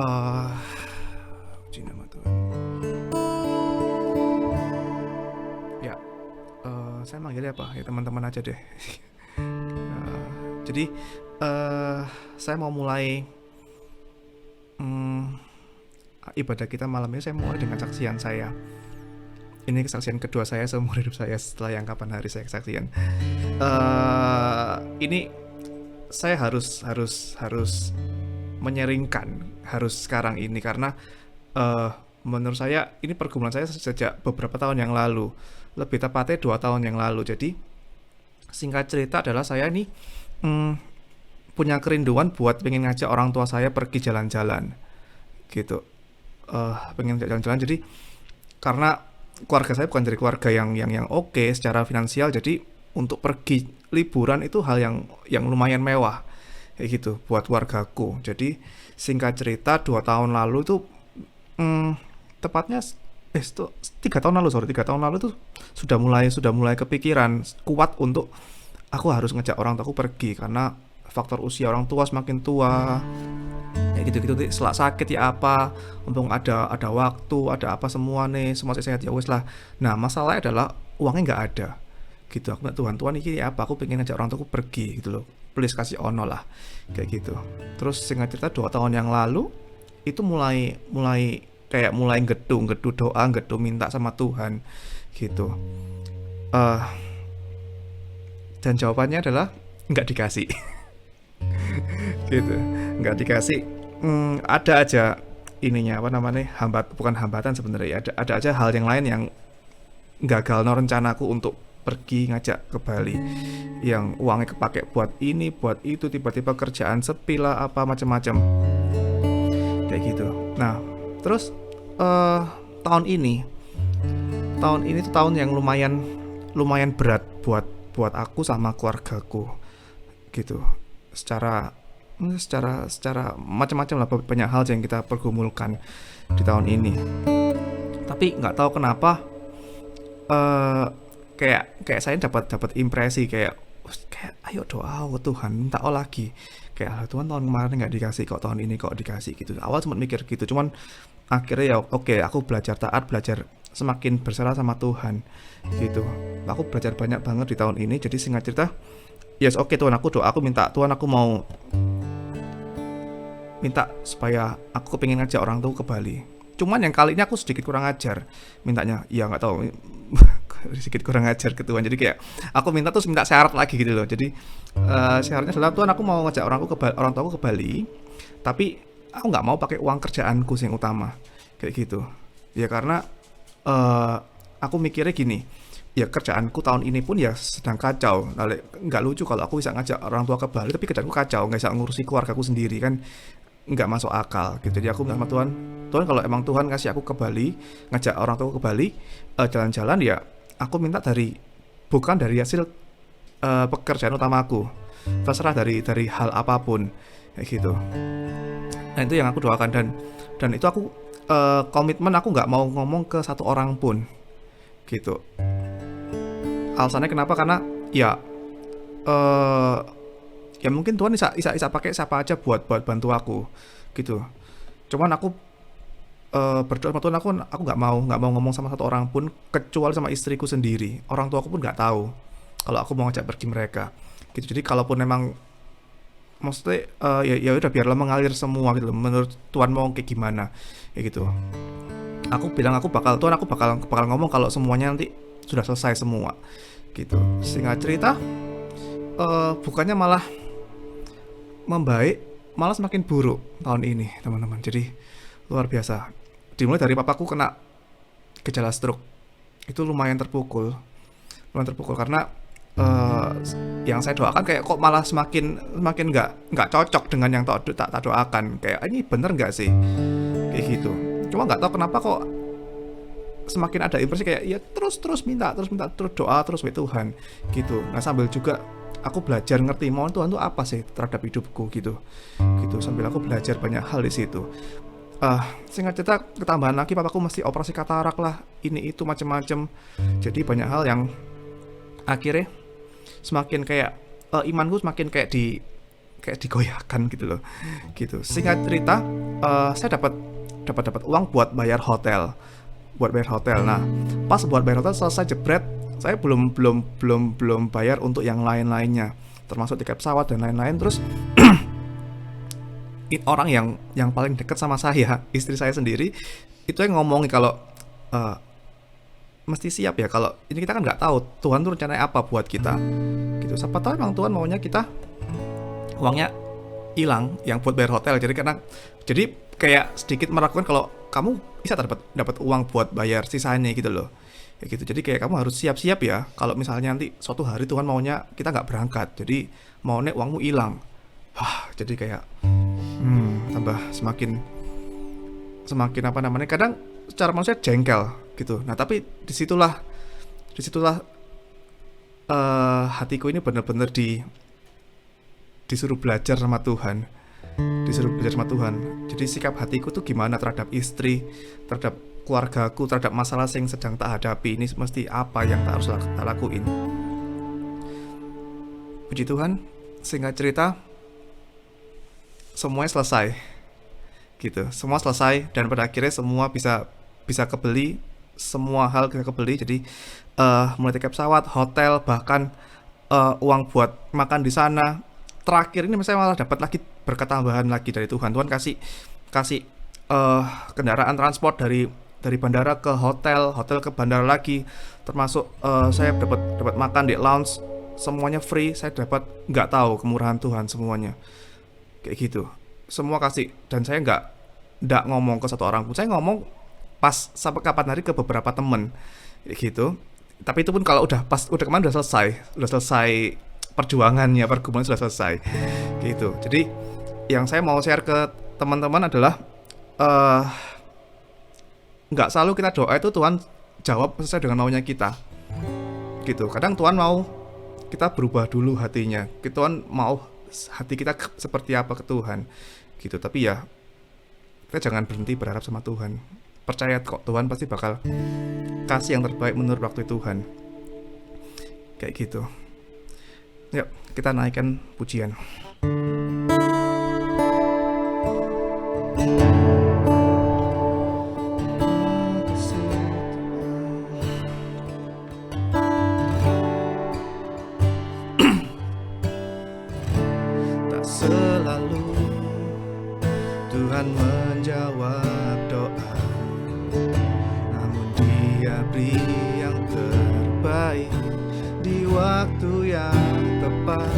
eh puji nama Tuhan. Ya, saya manggilnya apa? Ya teman-teman aja deh. Jadi saya mau mulai ibadah kita malam ini. Saya mulai dengan kesaksian saya. Ini kesaksian kedua saya seumur hidup saya setelah yang kapan hari saya kesaksian. Ini saya harus menyeringkan harus sekarang ini karena menurut saya ini pergumulan saya sejak beberapa tahun yang lalu, lebih tepatnya 2 tahun yang lalu. Jadi singkat cerita adalah saya ini punya kerinduan buat pengen ngajak orang tua saya pergi jalan-jalan gitu. Pengen jalan-jalan, jadi karena keluarga saya bukan dari keluarga yang oke secara finansial, jadi untuk pergi liburan itu hal yang lumayan mewah kayak gitu buat keluargaku. Jadi singkat cerita 2 tahun lalu tuh tepatnya 3 tahun lalu tuh sudah mulai kepikiran kuat untuk aku harus ngejak orang tuaku pergi karena faktor usia orang tua semakin tua ya gitu-gitu. Selak sakit ya apa, mumpung ada waktu, ada apa semua nih, semua sehat ya wes lah. Nah masalahnya adalah uangnya nggak ada gitu. Aku bilang Tuhan ini apa, aku pengen ngajak orang tuaku pergi gitu loh, please kasih ono lah kayak gitu. Terus singkat cerita 2 tahun yang lalu itu mulai kayak mulai gedu doa, gedu minta sama Tuhan gitu. Eh dan jawabannya adalah nggak dikasih. Gitu, nggak dikasih. Ada aja ininya apa namanya, bukan hambatan sebenarnya, ada aja hal yang lain yang gagal no rencanaku untuk pergi ngajak ke Bali, yang uangnya kepake buat ini buat itu, tiba-tiba kerjaan sepi lah apa macam-macam kayak gitu. Nah terus eh tahun ini tuh tahun yang lumayan berat buat aku sama keluargaku gitu. Secara macam-macam lah, banyak hal yang kita pergumulkan di tahun ini. Tapi nggak tahu kenapa kayak saya dapat impresi kayak ayo doa ke Tuhan, minta lagi. Kayak Tuhan tahun kemarin nggak dikasih kok, tahun ini kok dikasih gitu. Awal sempat mikir gitu, cuman akhirnya ya oke, aku belajar taat, belajar semakin berserah sama Tuhan gitu. Aku belajar banyak banget di tahun ini. Jadi singkat cerita, yes oke Tuhan, aku minta Tuhan, aku mau minta supaya aku kepingin ngajak orang tuh ke Bali. Cuman yang kali ini aku sedikit kurang ajar mintanya, ya nggak tahu sedikit kurang ajar ke Tuhan. Jadi kayak aku minta terus minta syarat lagi gitu loh. Jadi syaratnya adalah Tuhan, aku mau ngajak orang tuaku ke Bali, tapi aku nggak mau pakai uang kerjaanku yang utama kayak gitu. Ya karena aku mikirnya gini, ya kerjaanku tahun ini pun ya sedang kacau. Nggak lucu kalau aku bisa ngajak orang tua ke Bali tapi kerjaanku kacau, nggak bisa ngurusi keluargaku sendiri kan, nggak masuk akal gitu. Jadi aku bilang sama Tuhan kalau emang Tuhan kasih aku ke Bali, ngajak orang tua ke Bali jalan-jalan, ya aku minta bukan dari hasil pekerjaan utamaku, terserah dari hal apapun kayak gitu. Nah itu yang aku doakan, dan itu aku komitmen, aku nggak mau ngomong ke satu orang pun gitu. Alasannya kenapa? Karena ya ya mungkin Tuhan bisa pakai siapa aja buat bantu aku gitu. Cuman aku berdoa sama Tuhan, aku nggak mau ngomong sama satu orang pun kecuali sama istriku sendiri. Orang tua aku pun nggak tahu kalau aku mau ngajak pergi mereka gitu. Jadi kalaupun memang maksudnya ya udah biarlah mengalir semua gitu. Menurut Tuhan mau kayak gimana kayak gitu. Aku bilang aku bakal ngomong kalau semuanya nanti sudah selesai semua gitu. Singkat cerita bukannya malah membaik, malah semakin buruk tahun ini teman-teman. Jadi luar biasa. Dimulai dari papaku kena gejala stroke, itu lumayan terpukul karena yang saya doakan kayak kok malah semakin nggak cocok dengan yang tak doakan. Kayak ini bener nggak sih kayak gitu. Cuma nggak tahu kenapa kok semakin ada impresi kayak ya terus minta terus doa terus we Tuhan gitu. Nah sambil juga aku belajar ngerti mohon Tuhan tuh apa sih terhadap hidupku gitu sambil aku belajar banyak hal di situ. Singkat cerita ketambahan lagi papaku mesti operasi katarak lah, ini itu macam-macam. Jadi banyak hal yang akhirnya semakin kayak imanku semakin kayak digoyahkan gitu loh gitu. Singkat cerita saya dapat uang buat bayar hotel, nah pas buat bayar hotel selesai jebret, saya belum belum belum belum bayar untuk yang lain-lainnya, termasuk tiket pesawat dan lain-lain. Terus orang yang paling dekat sama saya, istri saya sendiri, itu yang ngomongin kalau eh, mesti siap ya, kalau ini kita kan nggak tahu Tuhan tuh rencananya apa buat kita gitu. Siapa tahu emang Tuhan maunya kita uangnya hilang yang buat bayar hotel. Jadi kayak sedikit meragukan kalau kamu bisa dapat uang buat bayar sisanya gitu loh, kayak gitu. Jadi kayak kamu harus siap-siap ya kalau misalnya nanti suatu hari Tuhan maunya kita nggak berangkat, jadi maunya uangmu hilang. Jadi kayak tambah semakin semakin apa namanya, kadang secara manusia jengkel gitu. Nah tapi disitulah hatiku ini benar-benar disuruh belajar sama Tuhan, jadi sikap hatiku tuh gimana terhadap istri, terhadap keluargaku, terhadap masalah yang sedang tak hadapi ini, mesti apa yang tak harus tak lakuin. Puji Tuhan, singkat cerita semuanya selesai gitu, semua selesai dan pada akhirnya semua bisa kebeli, semua hal bisa kebeli. Jadi mulai tiket pesawat, hotel, bahkan uang buat makan di sana. Terakhir ini saya malah dapat lagi berkat tambahan lagi dari Tuhan. Tuhan kasih kendaraan transport dari bandara ke hotel ke bandara lagi, termasuk saya dapat makan di lounge, semuanya free. Saya dapat, nggak tahu kemurahan Tuhan semuanya kayak gitu, semua kasih. Dan saya nggak ngomong ke satu orang pun, saya ngomong pas sampai kapan hari ke beberapa temen kayak gitu. Tapi itu pun kalau udah kemarin udah selesai perjuangannya, pergumulan sudah selesai gitu. Jadi yang saya mau share ke teman-teman adalah nggak selalu kita doa itu Tuhan jawab sesuai dengan maunya kita gitu. Kadang Tuhan mau kita berubah dulu hatinya, Tuhan mau hati kita seperti apa ke Tuhan gitu. Tapi ya kita jangan berhenti berharap sama Tuhan, percaya kok Tuhan pasti bakal kasih yang terbaik menurut waktu Tuhan kayak gitu. Yuk kita naikkan pujian. Tak selalu Tuhan menjawab doa, namun Dia beri yang terbaik di waktu yang tepat.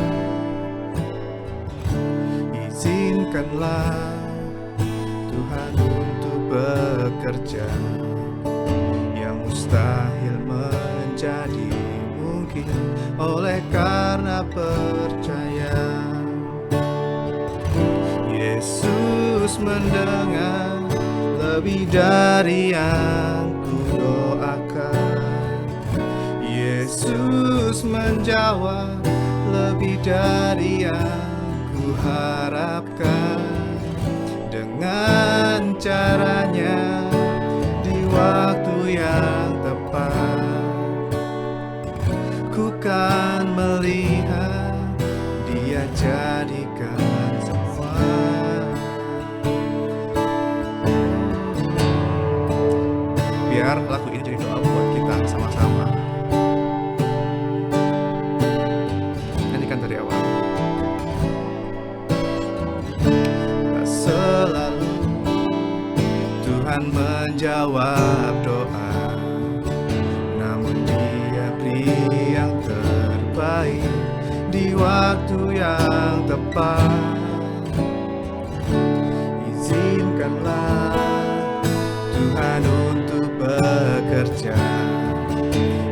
Izinkanlah Tuhan untuk bekerja, yang mustahil menjadi mungkin oleh karena percaya. Yesus mendengar lebih dari yang kudoakan. Yesus menjawab lebih dari yang kuharapkan. Dengan caranya di waktu yang tepat, ku kan melihat Dia jadikan semua. Biar lagu ini jadi doa buat kita sama-sama. Nyanyikan dari awal. Tak selalu Tuhan menjawab doa, namun Dia beri yang terbaik di waktu yang tepat. Izinkanlah Tuhan untuk bekerja,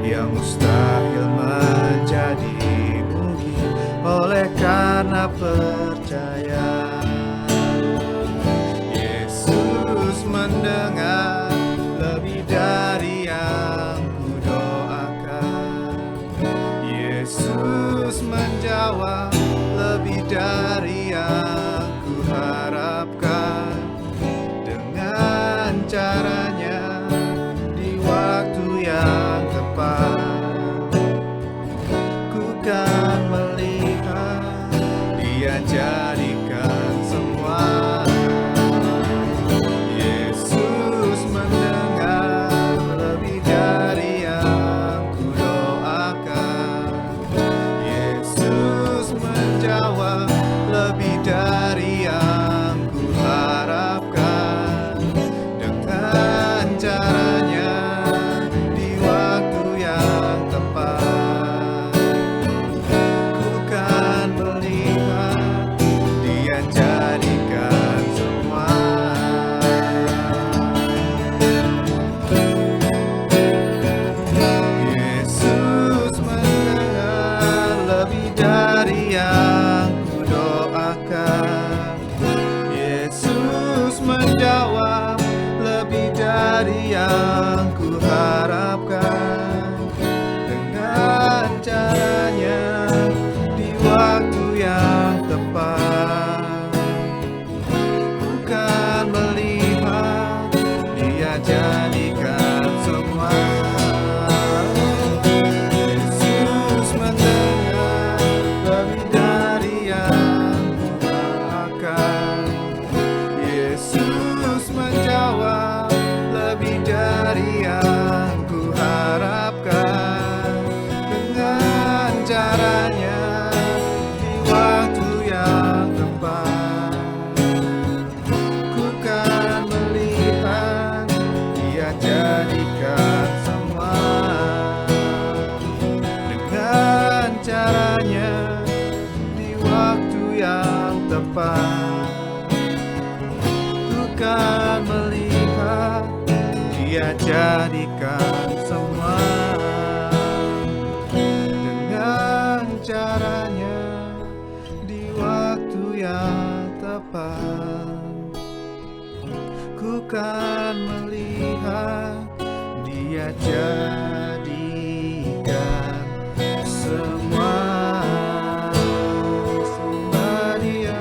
yang mustahil menjadi mungkin oleh karena percaya. Yesus mendengar lebih dari yang kudoakan. Yesus menjawab lebih dari yang kuharapkan. Dengan caranya di waktu yang tepat, ku kan melihat Dia yang ku harapkan, dengan caranya di waktu yang tepat. Bukan melihat dia jadikan semua. Yesus mendengar lebih dari yang ku doakan. Yesus menjawab lebih dari yang ku harapkan, dengan caranya di waktu yang tepat. Ku kan melihat dia jadikan semua, dengan caranya di waktu yang tepat. Ku kan melihat dia jadikan semua, dengan caranya di waktu yang tepat. Ku kan melihat dia jadikan semua. Sembah dia.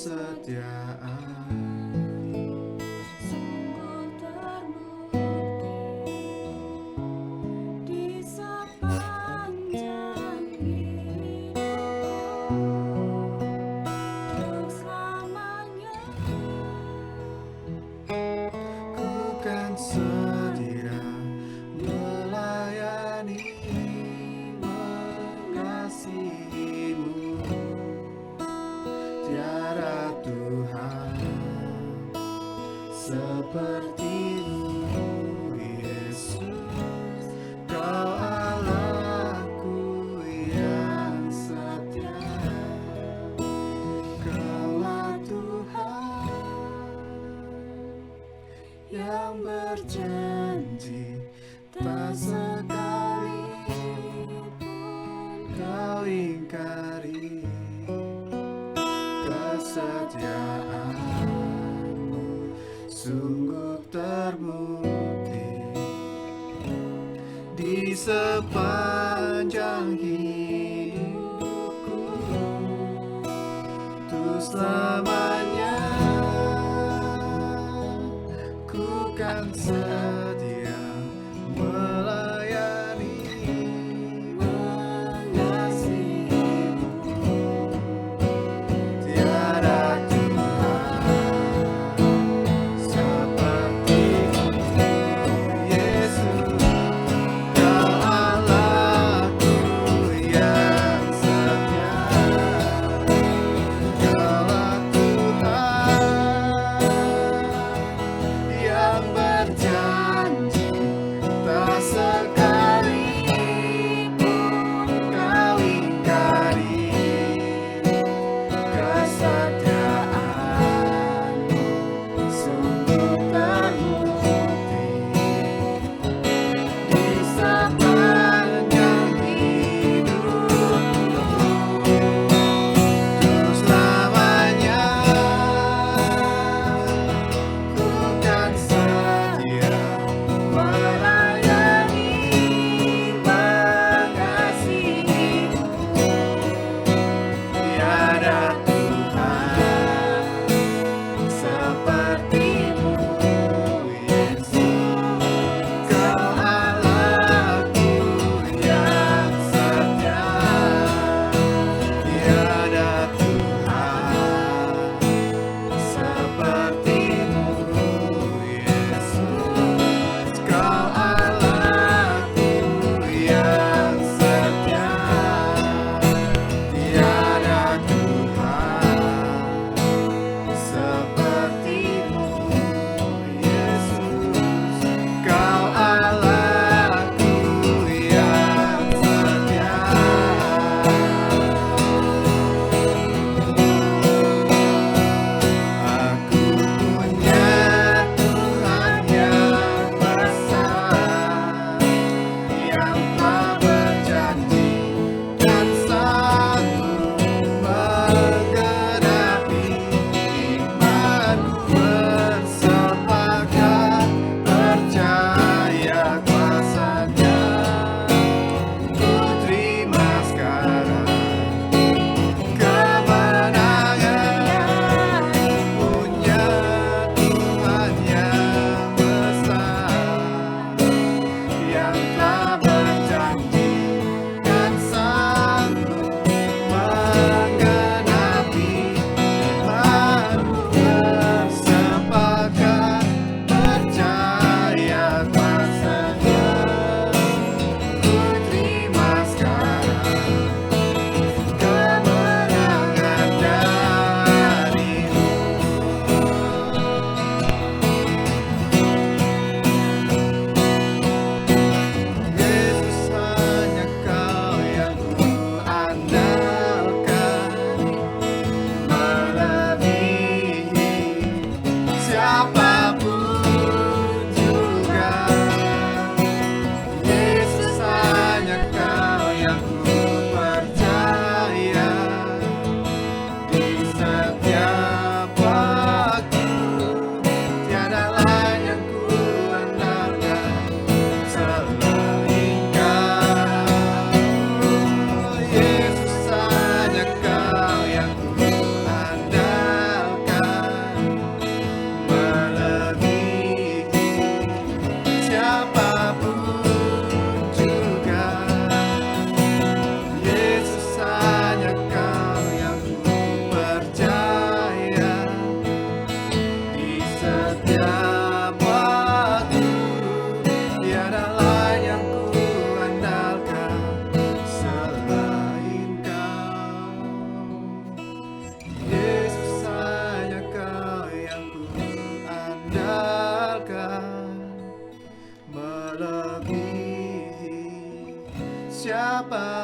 kesetiaan sungguh terbukti di sepanjang hidupku untuk selamanya. ku kan setia melayani mengasihimu tiada Tuhan sepertimu Yesus kau Allahku yang setia kaulah Tuhan yang berjanji tak sekalipun kau ingkari kesetiaanmu sungguh terbukti di sepanjang hidupku untuk selamanya. Ku kan setia melayani mengasihimu tiada Tuhan sepertimu Yesus kau Allahku yang setia kaulah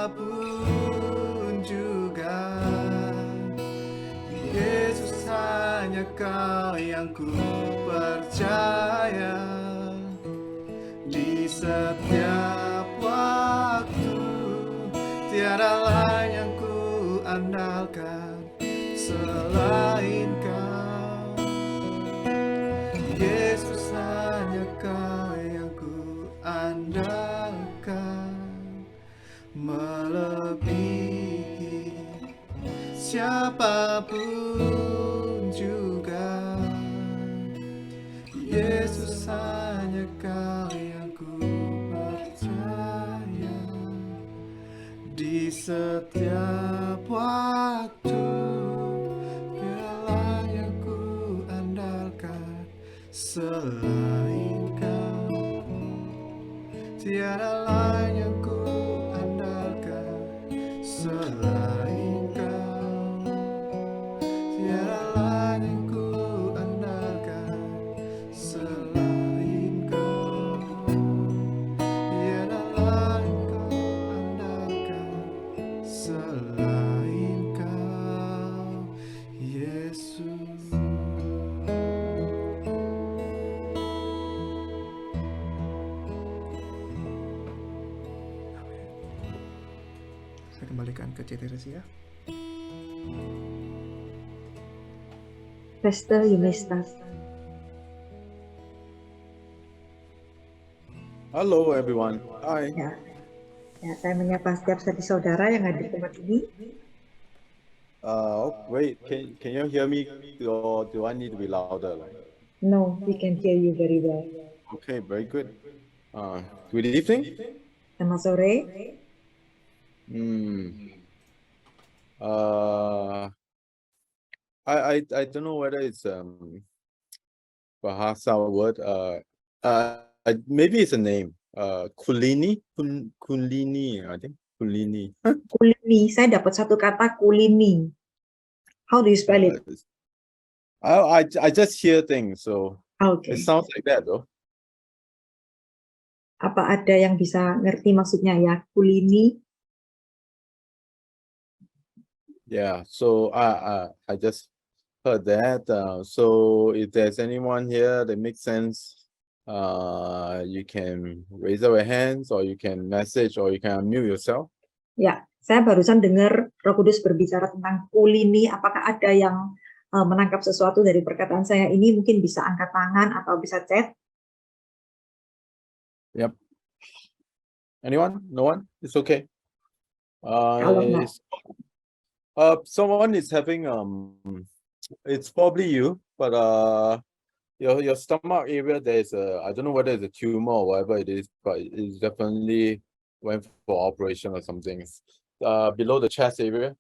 siapapun juga. Yesus hanya Kau yang ku percaya. Di setiap waktu tiada lain yang ku andalkan selain Kau. Yesus hanya Kau yang ku andalkan, melebihi siapapun juga. Yesus hanya Kau yang ku percaya. Di setiap waktu tiada yang ku andalkan selain Kau. Tiada lain yang ku andalkan selain Kau. Tiada lain yang ku andalkan selain Kau. Tiada lain Kau andalkan selain Kau, Yesus. Saya kembalikan ke CT Resia. Pastor, you may start. Hello everyone. Hi. Ya, saya menyapa setiap saudara yang hadir di tempat ini. Wait, can you hear me or do I need to be louder? No, we can hear you very well. Okay, very good. Good evening. Selamat sore. I don't know whether it's Bahasa word. Maybe it's a name. Kulini, Kulini, I think Kulini. Kulini, saya dapat satu kata kulini. How do you spell it? I just hear things, so Okay. it sounds like that though. Apa ada yang bisa ngerti maksudnya ya? Kulini. Yeah, so I just heard that. So if there's anyone here that makes sense, you can raise up your hands, or you can message, or you can unmute yourself. Ya, saya barusan dengar Roh Kudus berbicara tentang kulini. Apakah ada yang menangkap sesuatu dari perkataan saya ini? Mungkin bisa angkat tangan atau bisa chat. Yep. Anyone? No one? It's okay. Kalau enggak, Someone is having it's probably you, but your stomach area, there's a, I don't know whether it's a tumor or whatever it is, but it's definitely went for operation or something. Below the chest area.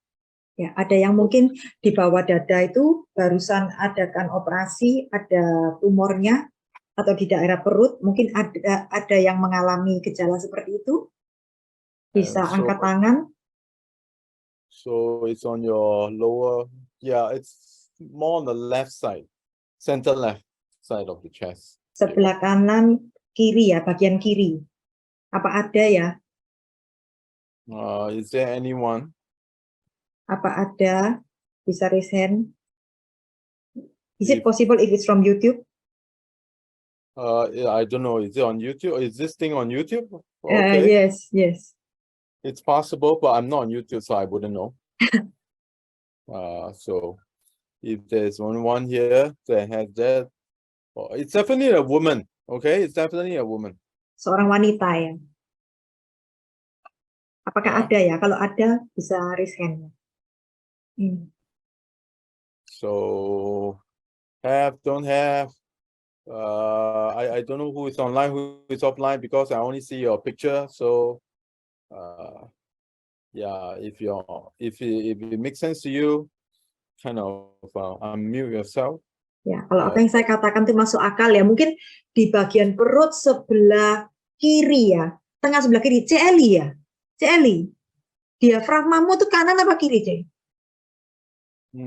ya, ada yang mungkin di bawah dada itu barusan adakan operasi, ada tumornya, atau di daerah perut, mungkin ada yang mengalami gejala seperti itu. Bisa angkat tangan. So it's on your lower, yeah, it's more on the left side, center left side of the chest. Sebelah kanan kiri ya, bagian kiri. Apa ada ya? Is there anyone? Apa ada? Bisa raise hand. Is it possible if it's from YouTube? I don't know. Is it on YouTube? Is this thing on YouTube? Yes, yes. It's possible, but I'm not on YouTube, so I wouldn't know. So if there's one here that has that, it's definitely a woman. Okay, it's definitely a woman. Seorang wanita ya. Apakah ada ya? Kalau ada, bisa raise hand. So have, don't have. I don't know who is online, who is offline, because I only see your picture. So yeah, if it makes sense to you, kind of unmute yourself. Ya, kalau apa yang saya katakan itu masuk akal ya, mungkin di bagian perut sebelah kiri ya, tengah sebelah kiri, CLI ya, CLI. Diafragmamu tuh kanan apa kiri, Ceng?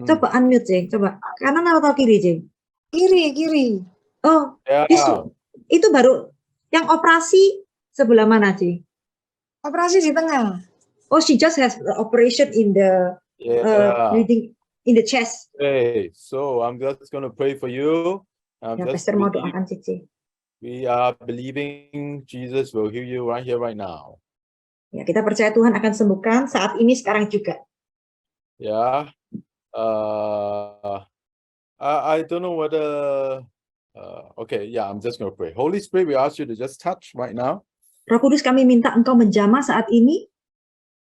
Coba unmute, Ceng, coba. Kanan atau kiri, Ceng? Kiri. Oh, Yeah. itu baru yang operasi sebelah mana, Ceng? Operasi di tengah. Oh, she just has the operation in the Yeah. breathing in the chest. Okay, so I'm just gonna pray for you. I'm Ya, just Pastor mau believe, doakan Cici. we are believing Jesus will heal you right here, right now. Ya, kita percaya Tuhan akan sembuhkan saat ini, sekarang juga. Yeah. I don't know whether. Okay, yeah, I'm just gonna pray. Holy Spirit, we ask you to just touch right now. Roh Kudus, kami minta Engkau menjamah saat ini.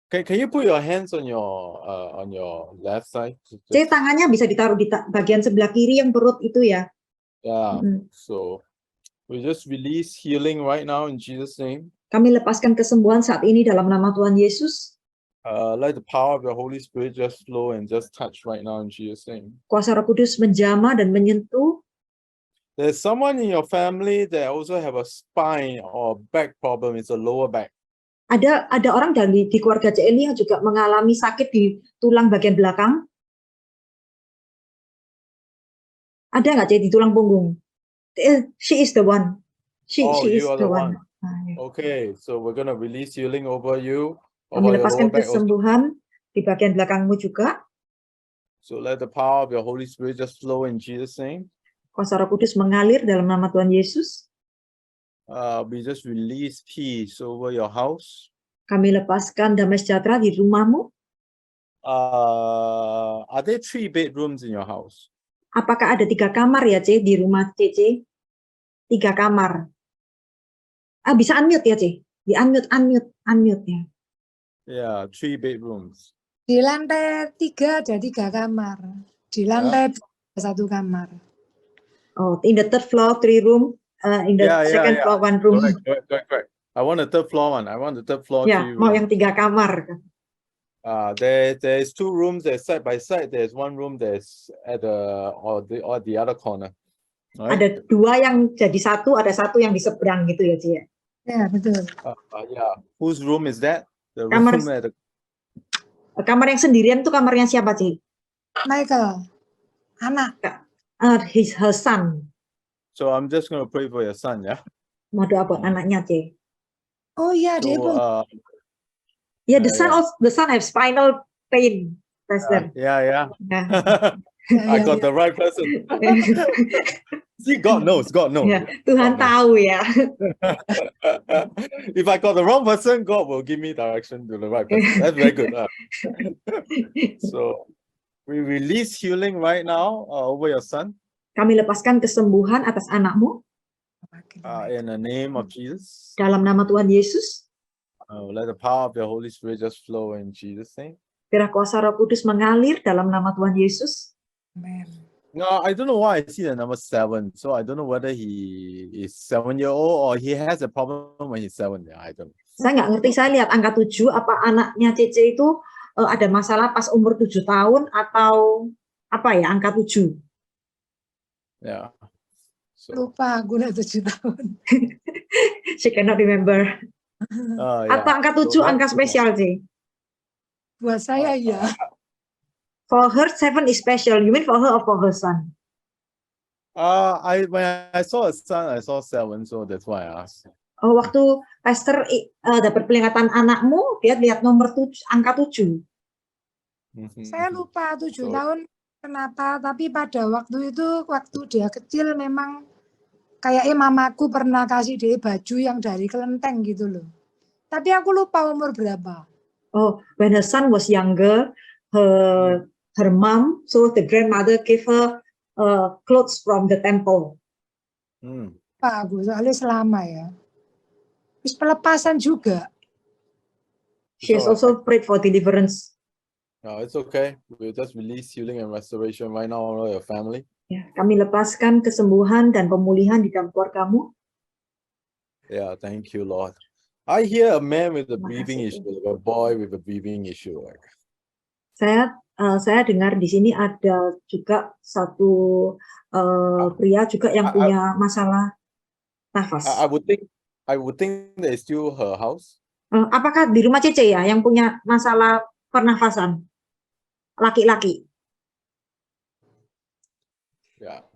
Can you put your hands on your left side? Jadi tangannya bisa ditaruh di bagian sebelah kiri yang perut itu ya. Yeah. Mm. So we just release healing right now in Jesus' name. Kami lepaskan kesembuhan saat ini dalam nama Tuhan Yesus. Let the power of the Holy Spirit just flow and just touch right now in Jesus' name. Kuasa Roh Kudus menjamah dan menyentuh. There's someone in your family that also have a spine or back problem. It's a lower back. Ada orang di keluarga Celi yang juga mengalami sakit di tulang bagian belakang. Ada nggak di tulang punggung? She is the one. She is you are the the one. one. Okay, so we're gonna release healing over you. Kami Over your lepaskan lower back also. kesembuhan di bagian belakangmu juga. So let the power of your Holy Spirit just flow in Jesus' name. Kuasa Roh Kudus mengalir dalam nama Tuhan Yesus. We just release peace over your house. Kami lepaskan damai sejahtera di rumahmu. Are there 3 bedrooms in your house? Apakah ada 3 kamar ya, C, di rumah CC? 3 kamar. Bisa unmute ya, C? Di unmute ya. Yeah, 3 bedrooms. Di lantai 3 ada 3 kamar. Di lantai 2 ada 1 kamar. Oh, in the third floor 3 room, in the second floor 1 room. Correct. I want the third floor one. I want the third floor Ya, 3 mau rooms. yang 3 kamar. There's 2 rooms that side by side. There's 1 room that's at the other corner. Right? Ada 2 yang jadi 1, ada 1 yang di seberang gitu ya, C. Ya, betul. Yeah. Whose room is that? The Kamar- room at the. Kamar yang sendirian tuh kamarnya siapa, C? Michael, anak. Her son. So I'm just gonna pray for your son, yeah. Mau doa buat anaknya, C. Oh iya, dia pun. So Ya, the son have spinal pain, Pastor. yeah. Ya. I got the right person. See, God knows. Ya, Tuhan tahu ya. If I got the wrong person, God will give me direction to the right person. That's very good. So we release healing right now over your son Kami lepaskan kesembuhan atas anakmu in the name of Jesus. dalam nama Tuhan Yesus. Let the power of the Holy Spirit just flow in Jesus' name. Biar kuasa Roh Kudus mengalir dalam nama Tuhan Yesus. Amen. No, I don't know why I see the number 7. So I don't know whether he is 7-year-old or he has a problem when he's 7. Yeah, I don't know. Saya nggak ngerti, saya lihat angka 7, apa anaknya Cece itu ada masalah pas umur 7 tahun atau apa ya, angka 7. Yeah. So, Lupa, aku udah 7 tahun. She cannot remember. yeah. Atau angka 7 angka spesial sih. Buat saya ya. For her 7 is special. You mean for her or for her son? When I saw a son, I saw 7, so that's why I asked. Oh, waktu Pastor dapat peringatan anakmu, dia lihat nomor 7, angka 7. Saya lupa 7 So- tahun kenapa, tapi pada waktu itu, waktu dia kecil memang kayaknya mamaku pernah kasih dia baju yang dari kelenteng gitu loh. Tapi aku lupa umur berapa. Oh, when her son was younger, her mom, so the grandmother gave her clothes from the temple. Lupa aku, soalnya selama ya. Terus pelepasan juga. She has So, also prayed for deliverance. No, it's okay. We'll just release healing and restoration right now over your family. Ya, kami lepaskan kesembuhan dan pemulihan di dalam keluargamu. Yeah, thank you, Lord. I hear a man with a Terima breathing kasih, issue, like a boy with a breathing issue. Like, Saya dengar di sini ada juga satu pria juga yang punya masalah nafas. I would think that it's still her house. Apakah di rumah Cece ya yang punya masalah pernafasan? Laki-laki. Yeah.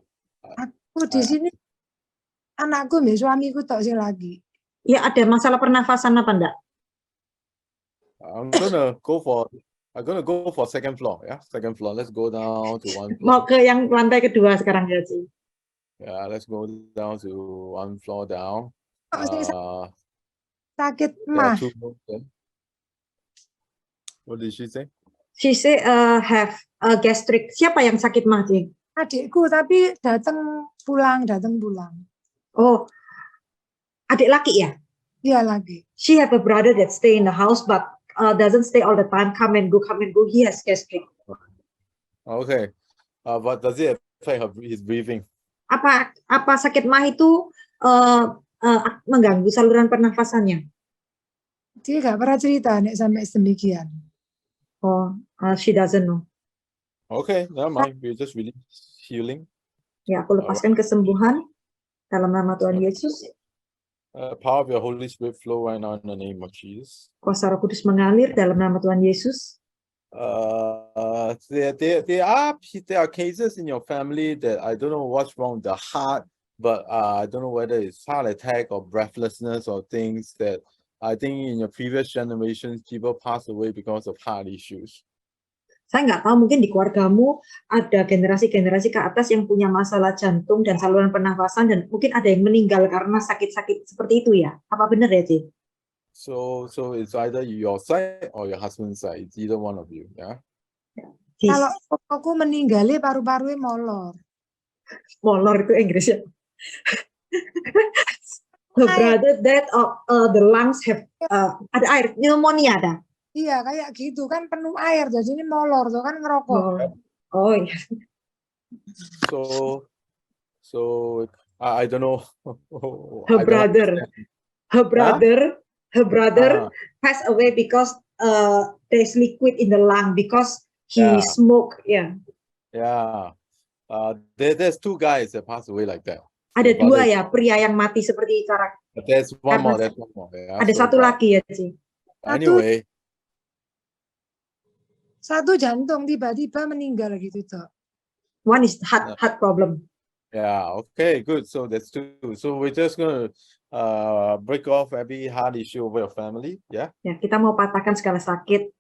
Aku di sini anakku nih suamiku tok sih lagi. Ya, ada masalah pernafasan apa enggak? I'm gonna go for second floor. Yeah, second floor. Let's go down to one Mau floor. ke yang lantai kedua sekarang ya, Ci. Yeah, let's go down to one floor down. Oh, sing sakit There are mah. 2 rooms there. What did she say? She say have gastric. Siapa yang sakit mah, Ci? Adikku tapi datang pulang. Oh, adik laki ya? Iya lagi. She have a brother that stay in the house but doesn't stay all the time. Come and go. He has gastric. Okay. But does it affect his breathing? Apa sakit mah itu mengganggu saluran pernafasannya? Dia gak pernah cerita nek sampai sedemikian. Oh, she doesn't know. Okay, never mind. We just release healing. Ya, aku lepaskan kesembuhan dalam nama Tuhan Yesus. Power of your Holy Spirit flow right now in the name of Jesus. Kuasa Roh Kudus mengalir dalam nama Tuhan Yesus. There are cases in your family that I don't know what's wrong with the heart, but I don't know whether it's heart attack or breathlessness or things that I think in your previous generations people passed away because of heart issues. Saya nggak tahu, mungkin di keluargamu ada generasi-generasi ke atas yang punya masalah jantung dan saluran pernafasan, dan mungkin ada yang meninggal karena sakit-sakit seperti itu ya. Apa benar ya, Ci? So it's either your side or your husband's side. It's either one of you, yeah. Kalau aku meninggali paru-parunya molor. Molor itu Inggrisnya. The brother that the lungs have ada air, pneumonia ada. Iya kayak gitu kan, penuh air jadi ini molor tuh kan, ngerokok. Oh iya. So I don't know. Her brother passed away because there's liquid in the lung because he smoked. Yeah. Yeah. There's 2 guys that passed away like that. Ada 2 ya pria yang mati seperti cara. But there's one more. Yeah. Ada satu lagi ya, Ci. Anyway. Satu jantung tiba-tiba meninggal gitu tuh. One is heart problem. Yeah. Okay. Good. So that's 2. So we're just gonna break off every heart issue over your family. Yeah. Ya, kita mau patahkan segala sakit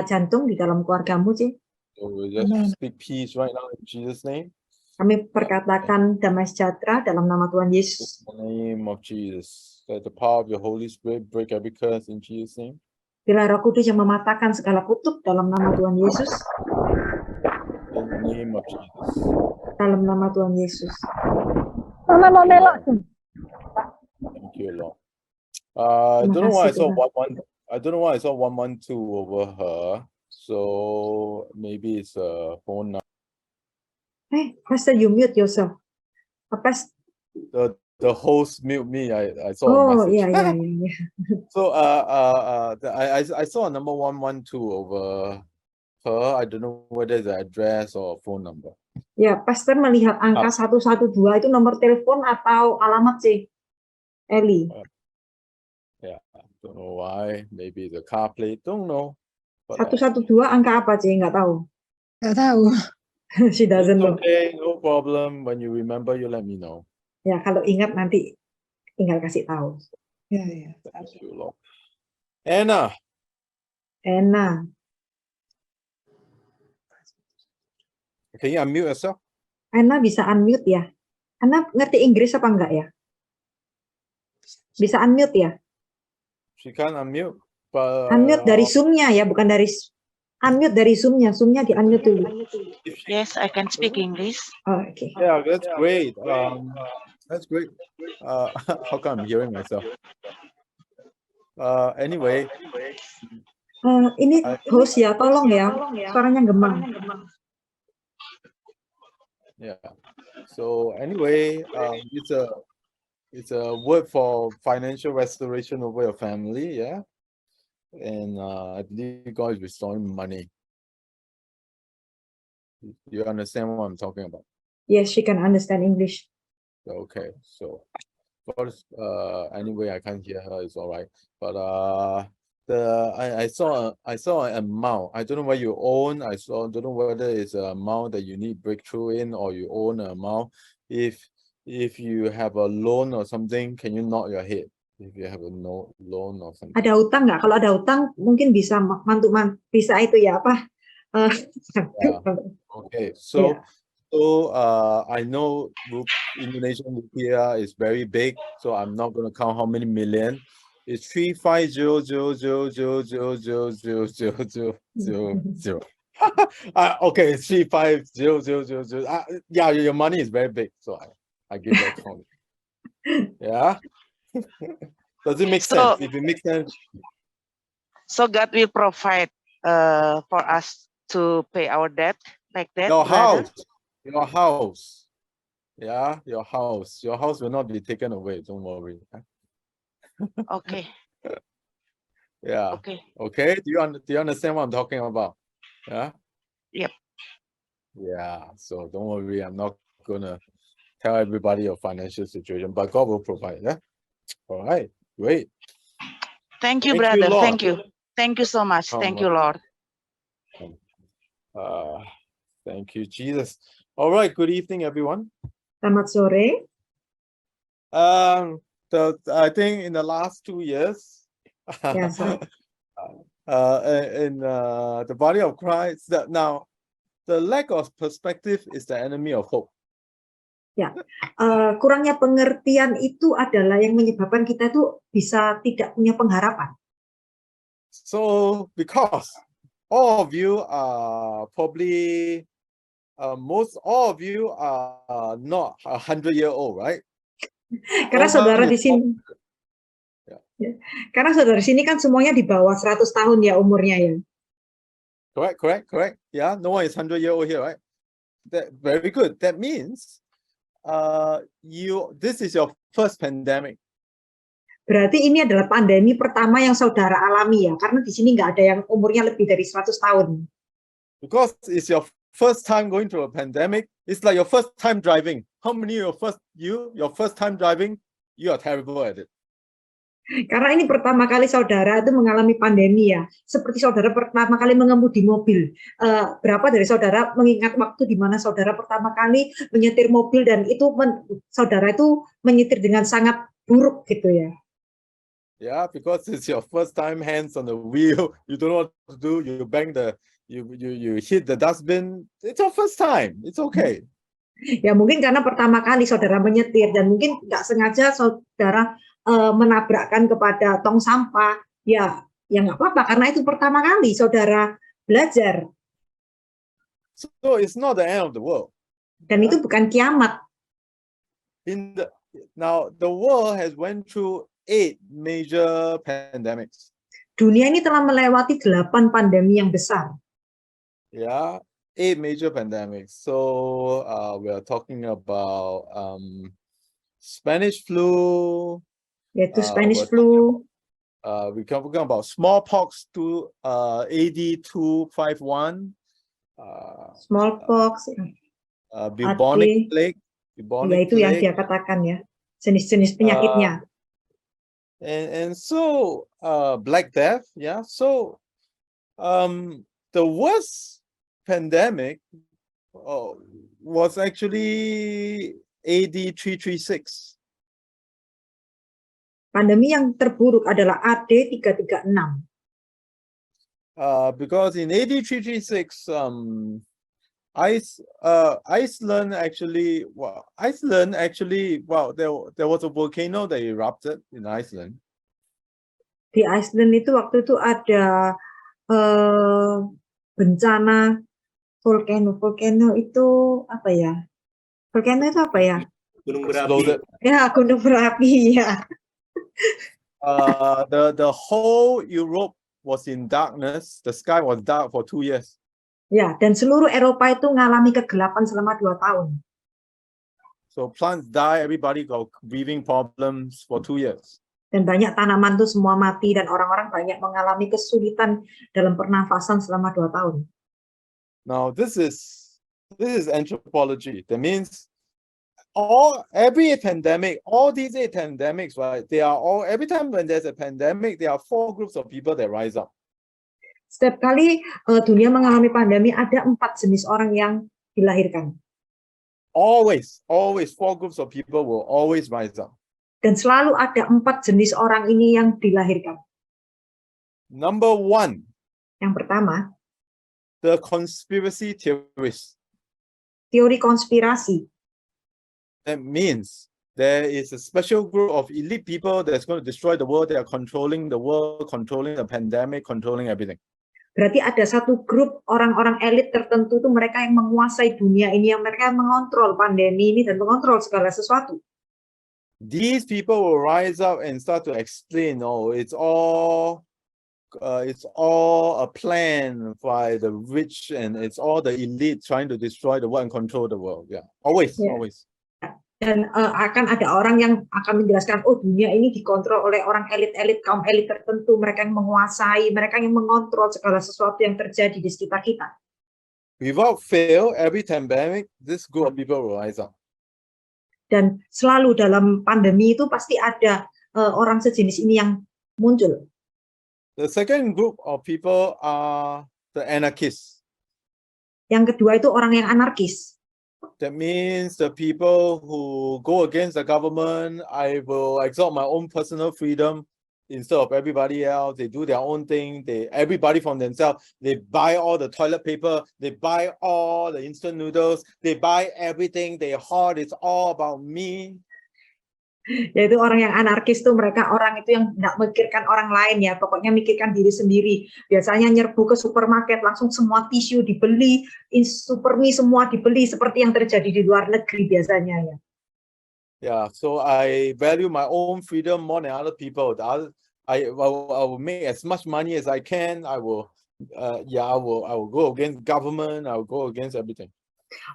jantung di dalam keluargamu, Ci. So we just speak peace right now in Jesus' name. Kami perkatakan damai sejahtera dalam nama Tuhan Yesus. In the name of Jesus. Let the power of your Holy Spirit break every curse in Jesus' name. Bila Roh Kudus yang mematahkan segala kutuk dalam nama Tuhan Yesus. In the name of Jesus. Dalam nama Tuhan Yesus. Mama mau melok tuh. Thank you, Lord. I don't know why I saw 112 over her. So maybe it's a phone number. Hey, Pastor, you mute yourself. The host mute me. I saw a Oh, message. yeah. So I saw a number 112 over her. I don't know whether it's an address or a phone number. Ya, Pastor melihat angka 112 itu nomor telepon atau alamat sih, Eli? Yeah, don't know why. Maybe the car plate. Don't know. But, 112 angka apa sih? Nggak tahu. Nggak tahu. She doesn't know. okay, no problem. When you remember, you let me know. Ya, kalau ingat nanti tinggal kasih tahu. Ya. Thank you, Lord. Anna. Can you unmute yourself? Anna bisa unmute ya? Anna ngerti Inggris apa enggak ya? Bisa unmute ya? She can't unmute. But, Unmute dari Zoom-nya ya, bukan dari unmute dari Zoom-nya. Zoom-nya di unmute dulu. Yes, I can speak English. Oh, okay. Yeah, that's great. That's great. How come I'm hearing myself? Anyway. Ini host ya, tolong ya. Suaranya gemang. Yeah. So anyway, it's a word for financial restoration over your family, yeah. And I believe God is restoring money. You understand what I'm talking about? Yes, she can understand English. Okay, so first, anyway, I can't hear her. It's all right. But I saw an amount. I don't know what you own. Don't know whether it's an amount that you need breakthrough in, or you own an amount. If you have a loan or something, can you nod your head? if you have a loan or something. Ada utang nggak? Kalau ada utang mungkin bisa bisa itu ya apa? Yeah. Okay, so I know Indonesian rupiah is very big, so I'm not going to count how many million. It's 350,000,000,000,000,000,000. Okay, it's 350,000,000,000. Yeah, your money is very big, so I give that count. Yeah. Does it make So- sense? If it makes sense, So God will provide for us to pay our debt like that. your brother? house, yeah, your house will not be taken away. Don't worry. Okay. Yeah. Okay. Okay. Do you understand what I'm talking about? Yeah. Yep. Yeah. So don't worry. I'm not gonna tell everybody your financial situation, but God will provide. Yeah. All right. Great. Thank you, Thank you, brother. Lord. Thank you. Thank you so much. Thank you, Lord. Thank you, Jesus. All right. Good evening, everyone. Selamat sore. I think in the last 2 years, Ya, so- in the body of Christ, that now the lack of perspective is the enemy of hope. kurangnya pengertian itu adalah yang menyebabkan kita tuh bisa tidak punya pengharapan. So because all of you are probably most all of you are not 100-year-old, right? Karena Some saudara is di sini, Ya. Ya. Karena saudara di sini kan semuanya di bawah 100 tahun ya umurnya ya. Correct. Yeah, no one is 100-year-old here, right? That very good. That means this is your first pandemic. Berarti ini adalah pandemi pertama yang saudara alami ya, karena di sini nggak ada yang umurnya lebih dari 100 tahun. Because it's your first time going through a pandemic, it's like your first time driving. How many your first time driving, you are terrible at it. Karena ini pertama kali saudara itu mengalami pandemi ya, seperti saudara pertama kali mengemudi mobil. Berapa dari saudara mengingat waktu di mana saudara pertama kali menyetir mobil dan itu saudara itu menyetir dengan sangat buruk gitu ya. Yeah, because it's your first time hands on the wheel, you don't know what to do, you bang you hit the dustbin. It's your first time. It's okay. Ya mungkin karena pertama kali saudara menyetir dan mungkin nggak sengaja saudara menabrakkan kepada tong sampah. Ya nggak apa-apa karena itu pertama kali saudara belajar. So it's not the end of the world. Dan itu bukan kiamat. Now the world has went through 8 major pandemics. Dunia ini telah melewati 8 pandemi yang besar. Yeah, 8 major pandemics. So we are talking about Spanish flu. Yaitu Spanish flu. We're talking about smallpox to AD 251. Smallpox. Bubonic plague. Ya itu yang dia katakan ya. Jenis-jenis penyakitnya. And so Black Death, yeah. So the worst pandemic was actually AD 336. Pandemi yang terburuk adalah AD 336. Because in AD 336, Iceland actually, there was a volcano that erupted in Iceland. Di Iceland itu waktu itu ada bencana volcano itu apa ya? Volcano itu apa ya? Gunung berapi. Exploded. Ya, gunung berapi ya. The whole Europe was in darkness. The sky was dark for 2 years. Ya, dan seluruh Eropa itu mengalami kegelapan selama 2 tahun. So plants die, everybody got breathing problems for 2 years. Dan banyak tanaman itu semua mati dan orang-orang banyak mengalami kesulitan dalam pernafasan selama 2 tahun. Now this is anthropology. That means every pandemic, all these 8 pandemics, right? They are all, every time when there's a pandemic, there are 4 groups of people that rise up. Setiap kali dunia mengalami pandemi, ada 4 jenis orang yang dilahirkan. Always 4 groups of people will always rise up. Dan selalu ada 4 jenis orang ini yang dilahirkan. Number one, Yang pertama, the conspiracy theorists. teori konspirasi. That means there is a special group of elite people that's going to destroy the world. They are controlling the world, controlling the pandemic, controlling everything. Berarti ada satu grup orang-orang elit tertentu itu mereka yang menguasai dunia ini, yang mereka yang mengontrol pandemi ini dan mengontrol segala sesuatu. These people will rise up and start to explain, oh, it's all a plan by the rich and it's all the elite trying to destroy the world and control the world. Yeah, always, Yeah. always. Dan akan ada orang yang akan menjelaskan, oh dunia ini dikontrol oleh orang elit-elit, kaum elit tertentu, mereka yang menguasai, mereka yang mengontrol segala sesuatu yang terjadi di sekitar kita. Without fail, every pandemic, this group of people will rise up. Dan selalu dalam pandemi itu pasti ada orang sejenis ini yang muncul. The second group of people are the anarchists. Yang kedua itu orang yang anarkis. That means the people who go against the government. I will exalt my own personal freedom instead of everybody else. They do their own thing. Everybody from themselves. They buy all the toilet paper. They buy all the instant noodles. They buy everything. They hoard. It's all about me. Yaitu orang yang anarkis tuh mereka orang itu yang tidak memikirkan orang lain ya, pokoknya mikirkan diri sendiri. Biasanya nyerbu ke supermarket langsung semua tisu dibeli, supermi semua dibeli seperti yang terjadi di luar negeri biasanya ya. Yeah, so I value my own freedom more than other people. I will make as much money as I can. I will go against government. I will go against everything.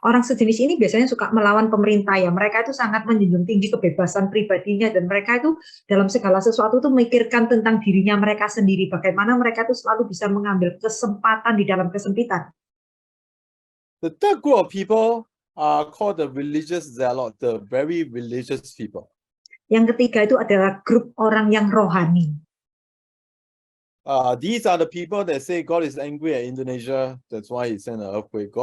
Orang sejenis ini biasanya suka melawan pemerintah ya. Mereka itu sangat menjunjung tinggi kebebasan pribadinya dan mereka itu dalam segala sesuatu tuh memikirkan tentang dirinya mereka sendiri. Bagaimana mereka itu selalu bisa mengambil kesempatan di dalam kesempitan. The third group of people are called the religious zealot, the very religious people. Yang ketiga itu adalah grup orang yang rohani. These are the people that say God is angry at Indonesia. That's why he sent an earthquake.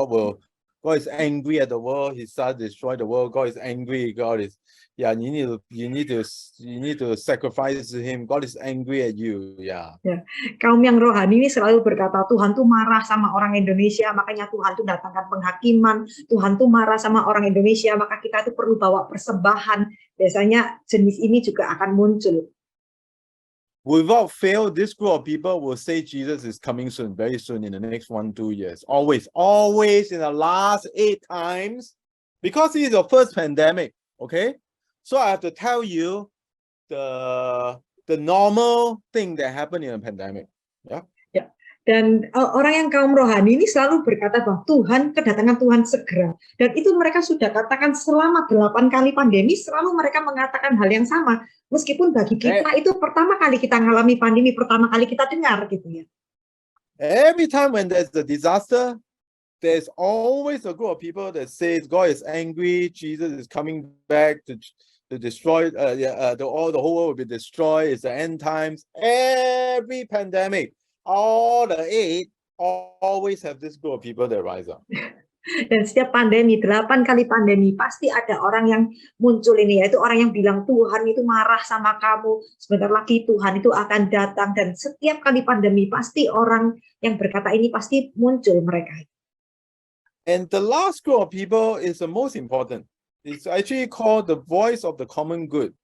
God is angry at the world. He started to destroy the world. God is angry. You need to sacrifice to him. God is angry at you. Yeah. Ya, kaum yang rohani ini selalu berkata Tuhan tuh marah sama orang Indonesia, makanya Tuhan tuh datangkan penghakiman. Tuhan tuh marah sama orang Indonesia, maka kita tuh perlu bawa persembahan. Biasanya jenis ini juga akan muncul. Without fail, this group of people will say Jesus is coming soon, very soon, in the next 1-2 years. Always in the last 8 times, because it is the first pandemic. Okay, so I have to tell you the normal thing that happened in a pandemic. Yeah. Dan orang yang kaum rohani ini selalu berkata bahwa kedatangan Tuhan segera. Dan itu mereka sudah katakan selama 8 kali pandemi, selalu mereka mengatakan hal yang sama. Meskipun bagi kita itu pertama kali kita mengalami pandemi, pertama kali kita dengar gitu ya. Every time when there's a disaster, there's always a group of people that says God is angry, Jesus is coming back to destroy, the whole world will be destroyed, it's the end times. Every pandemic, all the 8 always have this group of people that rise up. Dan setiap pandemi, 8 kali pandemi, pasti ada orang yang muncul ini, yaitu orang yang bilang Tuhan itu marah sama kamu, sebentar lagi Tuhan itu akan datang. Dan setiap kali pandemi, pasti orang yang berkata ini pasti muncul mereka. And the last group of people is the most important. It's actually called the voice of the common good.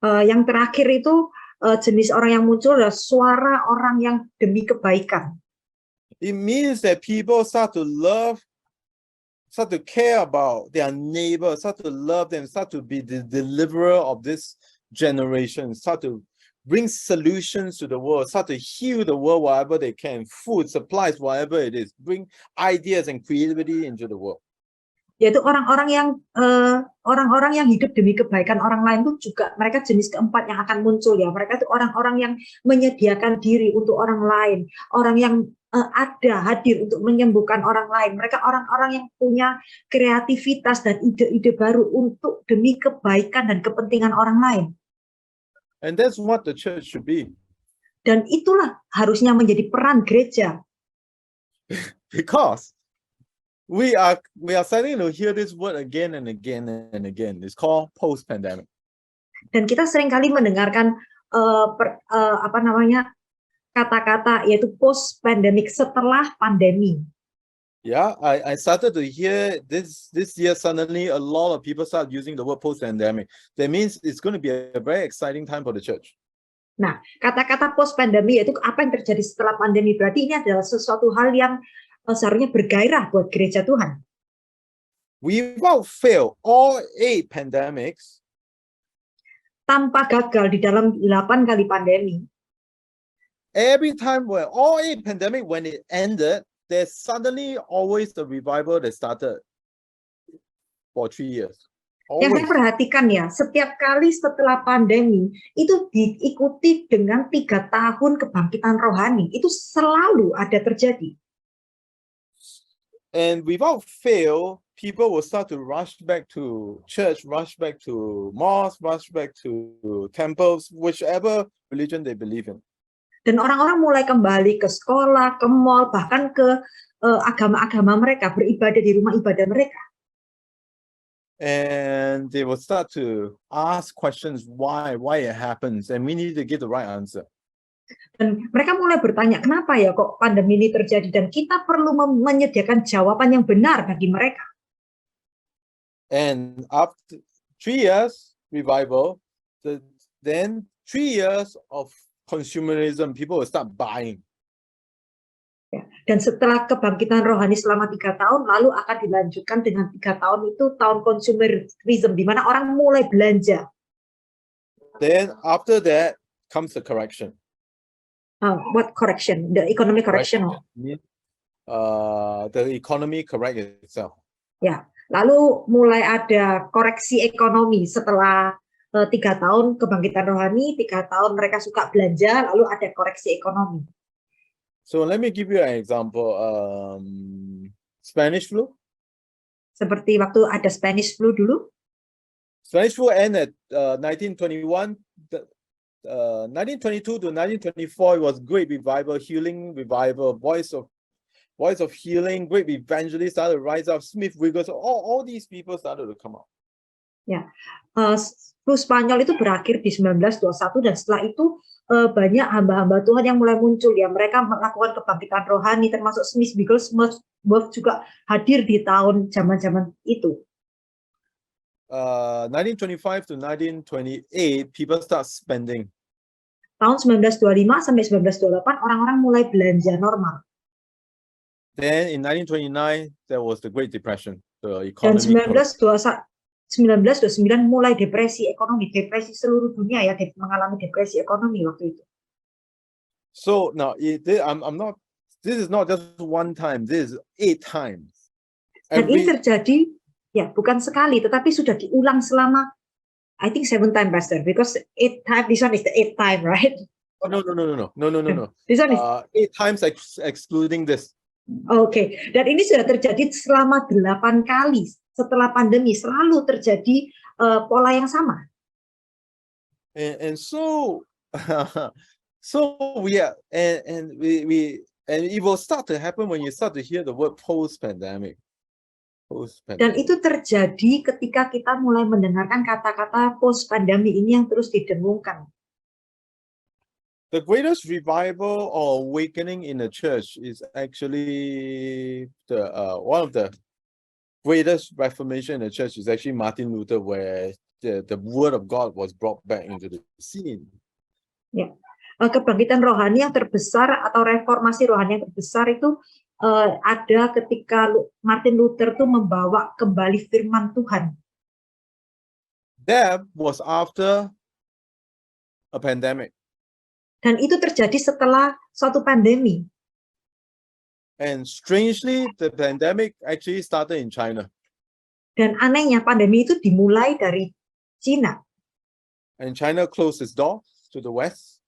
Yang terakhir itu jenis orang yang muncul adalah suara orang yang demi kebaikan. It means that people start to care about their neighbor, start to love them, start to be the deliverer of this generation, start to bring solutions to the world, start to heal the world wherever they can, food, supplies, whatever it is, bring ideas and creativity into the world. Yaitu orang-orang yang hidup demi kebaikan orang lain itu juga mereka jenis keempat yang akan muncul ya. Mereka itu orang-orang yang menyediakan diri untuk orang lain, orang yang hadir untuk menyembuhkan orang lain. Mereka orang-orang yang punya kreativitas dan ide-ide baru untuk demi kebaikan dan kepentingan orang lain. And that's what the church should be. Dan itulah harusnya menjadi peran gereja. Because we are starting to hear this word again and again and again. It's called post-pandemic. Dan kita seringkali mendengarkan kata-kata yaitu post pandemic, setelah pandemi. Yeah, I started to hear this year suddenly a lot of people start using the word post-pandemic. That means it's going to be a very exciting time for the church. Nah, kata-kata post pandemi yaitu apa yang terjadi setelah pandemi, berarti ini adalah sesuatu hal yang seharusnya bergairah buat gereja Tuhan. Without fail, all 8 pandemics, Tanpa gagal di dalam 8 kali pandemi, every time when all 8 pandemic when it ended, there's suddenly always the revival that started for 3 years. yang saya Always. perhatikan ya, setiap kali setelah pandemi itu diikuti dengan 3 tahun kebangkitan rohani, itu selalu ada terjadi. And without fail, people will start to rush back to church, rush back to mosques, rush back to temples, whichever religion they believe in. Dan orang-orang mulai kembali ke sekolah, ke mall, bahkan ke agama-agama mereka, beribadah di rumah ibadah mereka. And they will start to ask questions why it happens, and we need to give the right answer. Dan mereka mulai bertanya, kenapa ya kok pandemi ini terjadi? Dan kita perlu menyediakan jawaban yang benar bagi mereka. And after 3 years revival, then 3 years of consumerism, people will start buying. Ya, dan setelah kebangkitan rohani selama 3 tahun, lalu akan dilanjutkan dengan 3 tahun itu tahun consumerism, di mana orang mulai belanja. Then after that comes the correction. What correction? The economic correction. The economy correct itself. Ya, lalu mulai ada koreksi ekonomi setelah 3 tahun kebangkitan rohani, 3 tahun mereka suka belanja, lalu ada koreksi ekonomi. So let me give you an example. Spanish flu. Seperti waktu ada Spanish flu dulu. Spanish flu ended 1921. 1922 to 1924 it was great revival, healing revival, voice of healing, great evangelists started to rise up, Smith Wigglesworth, all these people started to come out. Ya, flu Spanyol itu berakhir di 1921 dan setelah itu banyak hamba-hamba Tuhan yang mulai muncul ya. Mereka melakukan kebangkitan rohani, termasuk Smith Wigglesworth juga hadir di tahun zaman-zaman itu. 1925 to 1928 people start spending. Tahun 1925 sampai 1928 orang-orang mulai belanja normal. Then in 1929 there was the Great Depression. The Dan economy 1929 mulai depresi ekonomi, depresi seluruh dunia ya, mengalami depresi ekonomi waktu itu. So now this is not just one time, this is 8 times. Dan ini terjadi ya bukan sekali, tetapi sudah diulang selama I think 7 times, Pastor, because 8 times. This one is the 8th time, right? Oh, no. This one is 8 times excluding this. okay. Dan ini sudah terjadi selama 8 kali setelah pandemi, selalu terjadi pola yang sama. And so we are, and it will start to happen when you start to hear the word post-pandemic. Dan itu terjadi ketika kita mulai mendengarkan kata-kata post pandemi ini yang terus didengungkan. The greatest revival or awakening in the church is actually one of the greatest reformation in the church is actually Martin Luther, where the word of God was brought back into the scene. Ya, kebangkitan rohani yang terbesar atau reformasi rohani yang terbesar itu ada ketika Martin Luther tuh membawa kembali firman Tuhan. That was after a pandemic. Dan itu terjadi setelah suatu pandemi. And strangely, the pandemic actually started in China. Dan anehnya pandemi itu dimulai dari Cina. And China closed its door to the west.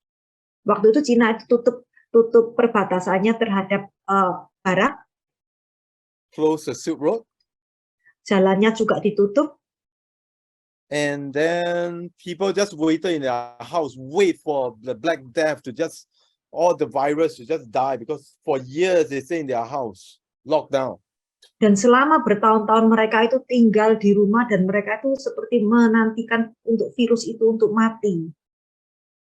Waktu itu Cina itu tutup perbatasannya terhadap barat. Closed the Silk Road. Jalannya juga ditutup. And then people just waited in their house, wait for the Black Death to all the virus to just die, because for years they stay in their house, locked down. Dan selama bertahun-tahun mereka itu tinggal di rumah dan mereka itu seperti menantikan untuk virus itu untuk mati.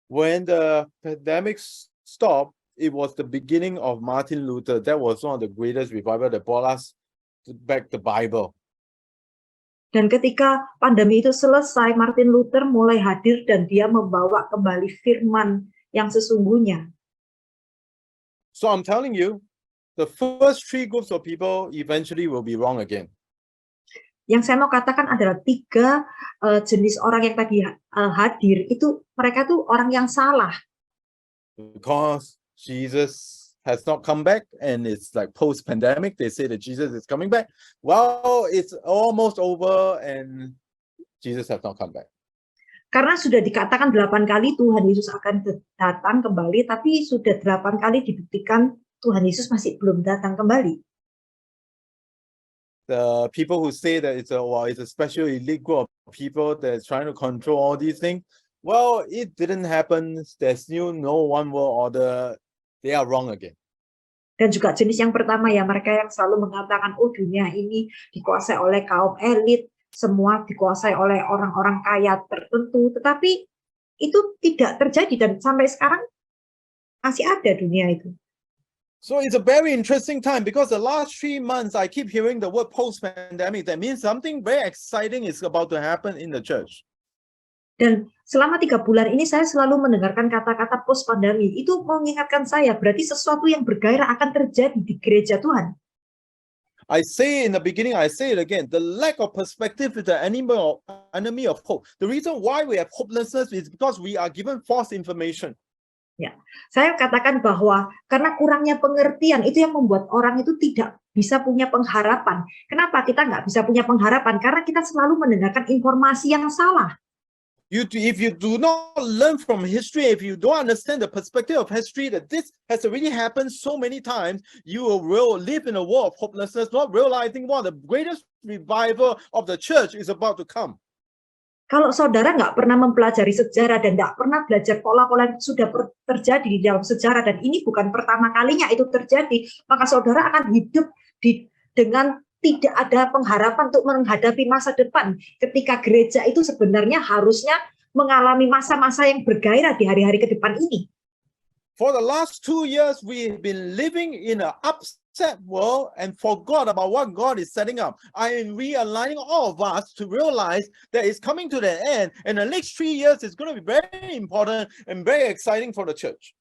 When the pandemic stopped, it was the beginning of Martin Luther. That was one of the greatest revival that brought us back the Bible. Dan ketika pandemi itu selesai, Martin Luther mulai hadir dan dia membawa kembali firman yang sesungguhnya. So I'm telling you, the first three groups of people eventually will be wrong again. Yang saya mau katakan adalah 3 jenis orang yang tadi hadir, itu mereka tuh orang yang salah. Because Jesus has not come back, and it's like post-pandemic, they say that Jesus is coming back. Well, it's almost over and Jesus has not come back. Karena sudah dikatakan 8 kali Tuhan Yesus akan datang kembali, tapi sudah 8 kali dibuktikan Tuhan Yesus masih belum datang kembali. The people who say that it's a special elite group of people that's trying to control all these things, well, it didn't happen. There's no one world order. They are wrong again. Dan juga jenis yang pertama ya, mereka yang selalu mengatakan, oh dunia ini dikuasai oleh kaum elit, semua dikuasai oleh orang-orang kaya tertentu, tetapi itu tidak terjadi dan sampai sekarang masih ada dunia itu. So it's a very interesting time because the last 3 months I keep hearing the word post-pandemic. That means something very exciting is about to happen in the church. Dan selama 3 bulan ini saya selalu mendengarkan kata-kata post pandemi. Itu mengingatkan saya berarti sesuatu yang bergairah akan terjadi di gereja Tuhan. I say in the beginning, I say it again, the lack of perspective is the enemy of hope. The reason why we have hopelessness is because we are given false information. Ya, saya katakan bahwa karena kurangnya pengertian itu yang membuat orang itu tidak bisa punya pengharapan. Kenapa kita nggak bisa punya pengharapan? Karena kita selalu mendengarkan informasi yang salah. If you do not learn from history, if you don't understand the perspective of history, that this has already happened so many times, you will live in a world of hopelessness, not realizing one of the greatest revival of the church is about to come. Kalau saudara nggak pernah mempelajari sejarah dan nggak pernah belajar pola-pola yang sudah terjadi di dalam sejarah, dan ini bukan pertama kalinya itu terjadi, maka saudara akan hidup dengan tidak ada pengharapan untuk menghadapi masa depan. Ketika gereja itu sebenarnya harusnya mengalami masa-masa yang bergairah di hari-hari ke depan ini. For the last 2 years, we've been living in an upset world and forgot about what God is setting up. I am realigning all of us to realize that it's coming to the end, and the next 3 years is going to be very important and very exciting for the church.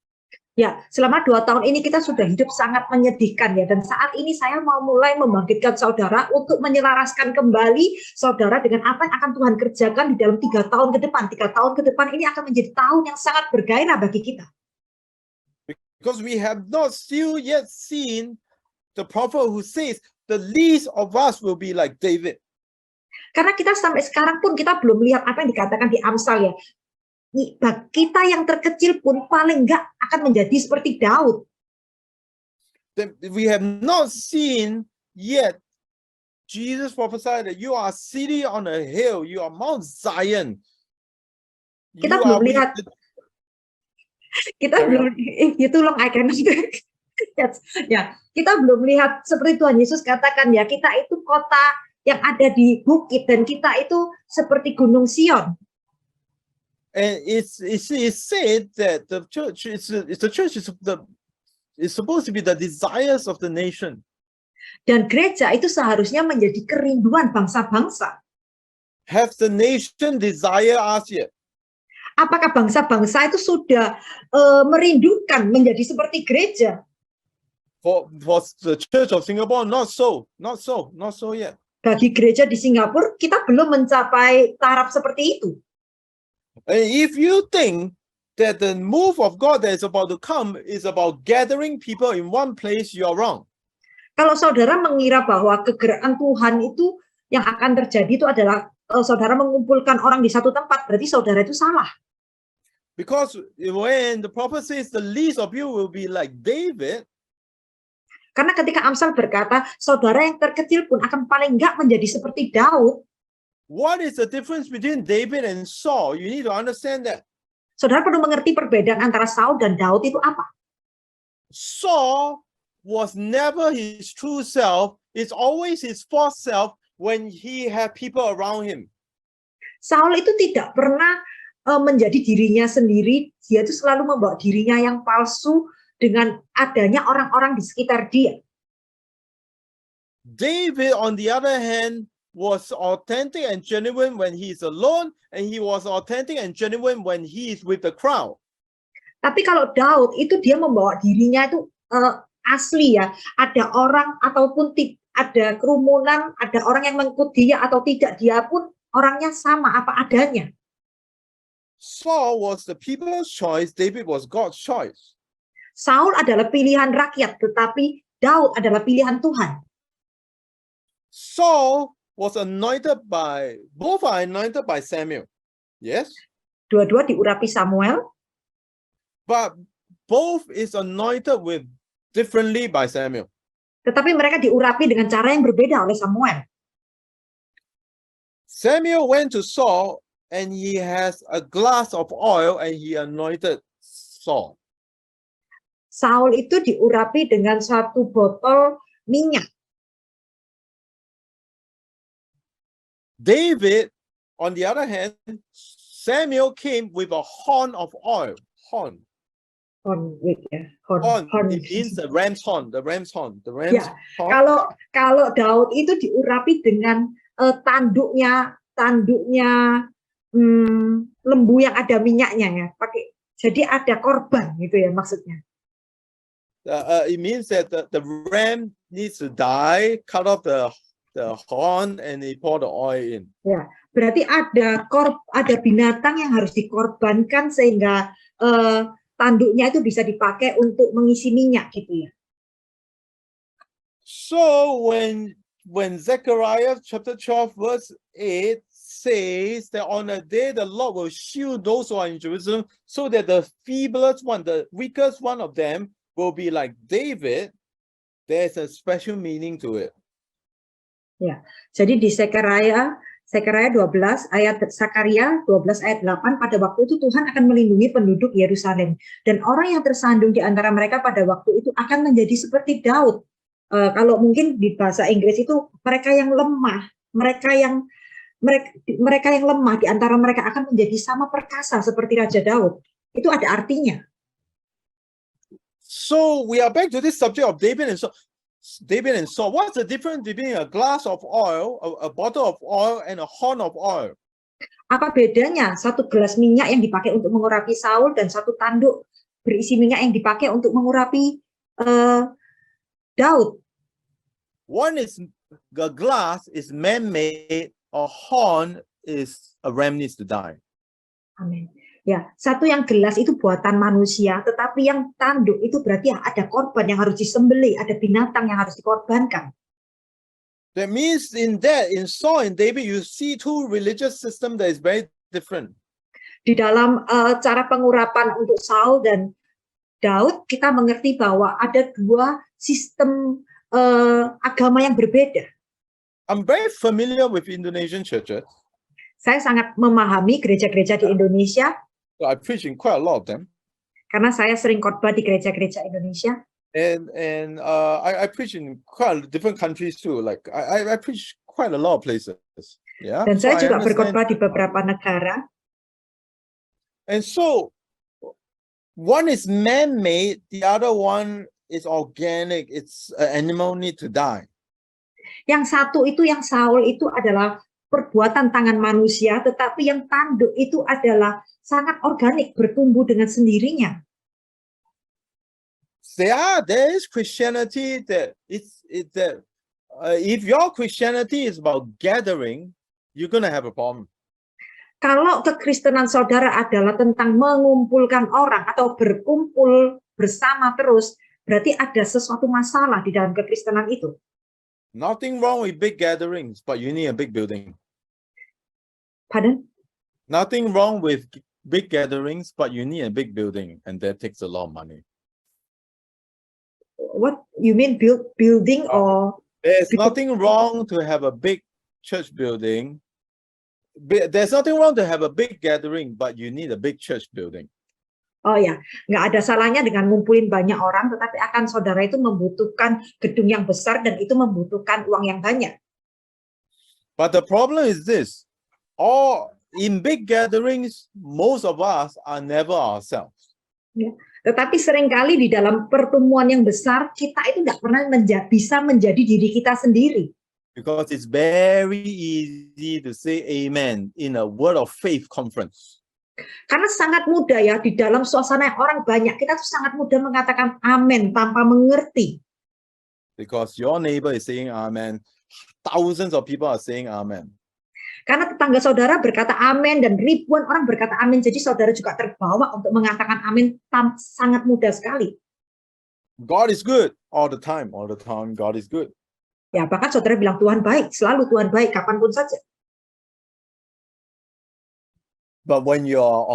Ya, selama 2 tahun ini kita sudah hidup sangat menyedihkan ya, dan saat ini saya mau mulai membangkitkan saudara untuk menyelaraskan kembali saudara dengan apa yang akan Tuhan kerjakan di dalam 3 tahun ke depan. 3 tahun ke depan ini akan menjadi tahun yang sangat bergairah bagi kita. Because we have not still yet seen the prophet who says the least of us will be like David. Karena kita sampai sekarang pun kita belum lihat apa yang dikatakan di Amsal ya. Kita yang terkecil pun paling enggak akan menjadi seperti Daud. We have not seen yet Jesus prophesied that you are a city on a hill, you are Mount Zion. Kita belum lihat. Kita belum itu long I cannot. Ya, kita belum lihat seperti Tuhan Yesus katakan ya, kita itu kota yang ada di bukit dan kita itu seperti Gunung Sion. And it's said that the church is supposed to be the desires of the nation. Dan gereja itu seharusnya menjadi kerinduan bangsa-bangsa. Have the nation desire us yet? Apakah bangsa-bangsa itu sudah merindukan menjadi seperti gereja? For the Church of Singapore, not so yet. Bagi gereja di Singapura, kita belum mencapai taraf seperti itu. And if you think that the move of God that is about to come is about gathering people in one place, you are wrong. Kalau saudara mengira bahwa kegerakan Tuhan itu yang akan terjadi itu adalah saudara mengumpulkan orang di satu tempat, berarti saudara itu salah. Because when the prophet says the least of you will be like David, karena ketika Amsal berkata saudara yang terkecil pun akan paling enggak menjadi seperti Daud. what is the difference between David and Saul? You need to understand that. Saudara perlu mengerti perbedaan antara Saul dan Daud itu apa. Saul was never his true self. is always his false self when he had people around him. Saul itu tidak pernah menjadi dirinya sendiri, dia itu selalu membawa dirinya yang palsu dengan adanya orang-orang di sekitar dia. David, on the other hand, was authentic and genuine when he is alone, and he was authentic and genuine when he is with the crowd. Tapi kalau Daud itu dia membawa dirinya itu asli ya, ada orang ataupun ada kerumunan, ada orang yang mengikuti dia atau tidak, dia pun orangnya sama apa adanya. Saul was the people's choice, David was God's choice. Saul adalah pilihan rakyat, tetapi Daud adalah pilihan Tuhan. Saul was anointed by, both are anointed by Samuel, yes? Dua-dua diurapi Samuel, But both is anointed with differently by Samuel. tetapi mereka diurapi dengan cara yang berbeda oleh Samuel. Samuel went to Saul and he has a glass of oil and he anointed Saul. Saul itu diurapi dengan satu botol minyak. David, on the other hand, Samuel came with a horn of oil. Horn. Horn, It means the ram's horn. The ram's horn. The ram's Ya, horn. kalau Daud itu diurapi dengan tanduknya lembu yang ada minyaknya ya. Jadi ada korban gitu ya maksudnya. It means that the ram needs to die, cut off the horn, and they pour the oil in. Ya, berarti ada binatang yang harus dikorbankan sehingga tanduknya itu bisa dipakai untuk mengisi minyak gitu ya. So when Zechariah chapter 12 verse 8 says that on a day the Lord will shield those who are in Jerusalem so that the feeblest one, the weakest one of them will be like David, there's a special meaning to it. Ya, jadi di Zakaria 12 ayat 8 pada waktu itu Tuhan akan melindungi penduduk Yerusalem dan orang yang tersandung di antara mereka pada waktu itu akan menjadi seperti Daud. Kalau mungkin di bahasa Inggris itu mereka yang lemah, mereka yang lemah di antara mereka akan menjadi sama perkasa seperti Raja Daud. Itu ada artinya. So we are back to this subject of David and Saul. What's the difference between a glass of oil, a bottle of oil, and a horn of oil? Apa bedanya satu gelas minyak yang dipakai untuk mengurapi Saul dan satu tanduk berisi minyak yang dipakai untuk mengurapi Daud? One is the glass is man-made, a horn is a ram needs to die. Amin. Ya, satu yang gelas itu buatan manusia, tetapi yang tanduk itu berarti ada korban yang harus disembelih, ada binatang yang harus dikorbankan. That means in Saul and David, you see two religious systems that is very different. Di dalam cara pengurapan untuk Saul dan Daud, kita mengerti bahwa ada dua sistem agama yang berbeda. I'm very familiar with Indonesian churches. Saya sangat memahami gereja-gereja di Indonesia, So I preach in quite a lot of them. karena saya sering khotbah di gereja-gereja Indonesia. And I preach in quite different countries too. Like I preach quite a lot of places. Yeah. Dan So saya I juga understand. berkhotbah di beberapa negara. And so one is man-made, the other one is organic. It's an animal need to die. Yang satu itu, yang Saul itu adalah perbuatan tangan manusia, tetapi yang tanduk itu adalah sangat organik, bertumbuh dengan sendirinya. There is Christianity that if your Christianity is about gathering, you're gonna have a problem. Kalau kekristenan saudara adalah tentang mengumpulkan orang atau berkumpul bersama terus, berarti ada sesuatu masalah di dalam kekristenan itu. Nothing wrong with big gatherings, but you need a big building. Pardon? Nothing wrong with big gatherings, but you need a big building, and that takes a lot of money. What you mean building or There's Because- nothing wrong to have a big church building. There's nothing wrong to have a big gathering, but you need a big church building. Oh ya, nggak ada salahnya dengan ngumpulin banyak orang, tetapi akan saudara itu membutuhkan gedung yang besar dan itu membutuhkan uang yang banyak. But the problem is this, in big gatherings, most of us are never ourselves. Tetapi seringkali di dalam pertemuan yang besar, kita itu nggak pernah bisa menjadi diri kita sendiri. Because it's very easy to say amen in a word of faith conference. Karena sangat mudah ya, di dalam suasana yang orang banyak, kita tuh sangat mudah mengatakan amin tanpa mengerti. Because your neighbor is saying amen, thousands of people are saying amen. Karena tetangga saudara berkata amin dan ribuan orang berkata amin, jadi saudara juga terbawa untuk mengatakan amin sangat mudah sekali. God is good all the time God is good. Ya, bahkan saudara bilang Tuhan baik, selalu Tuhan baik, kapanpun saja. But when you're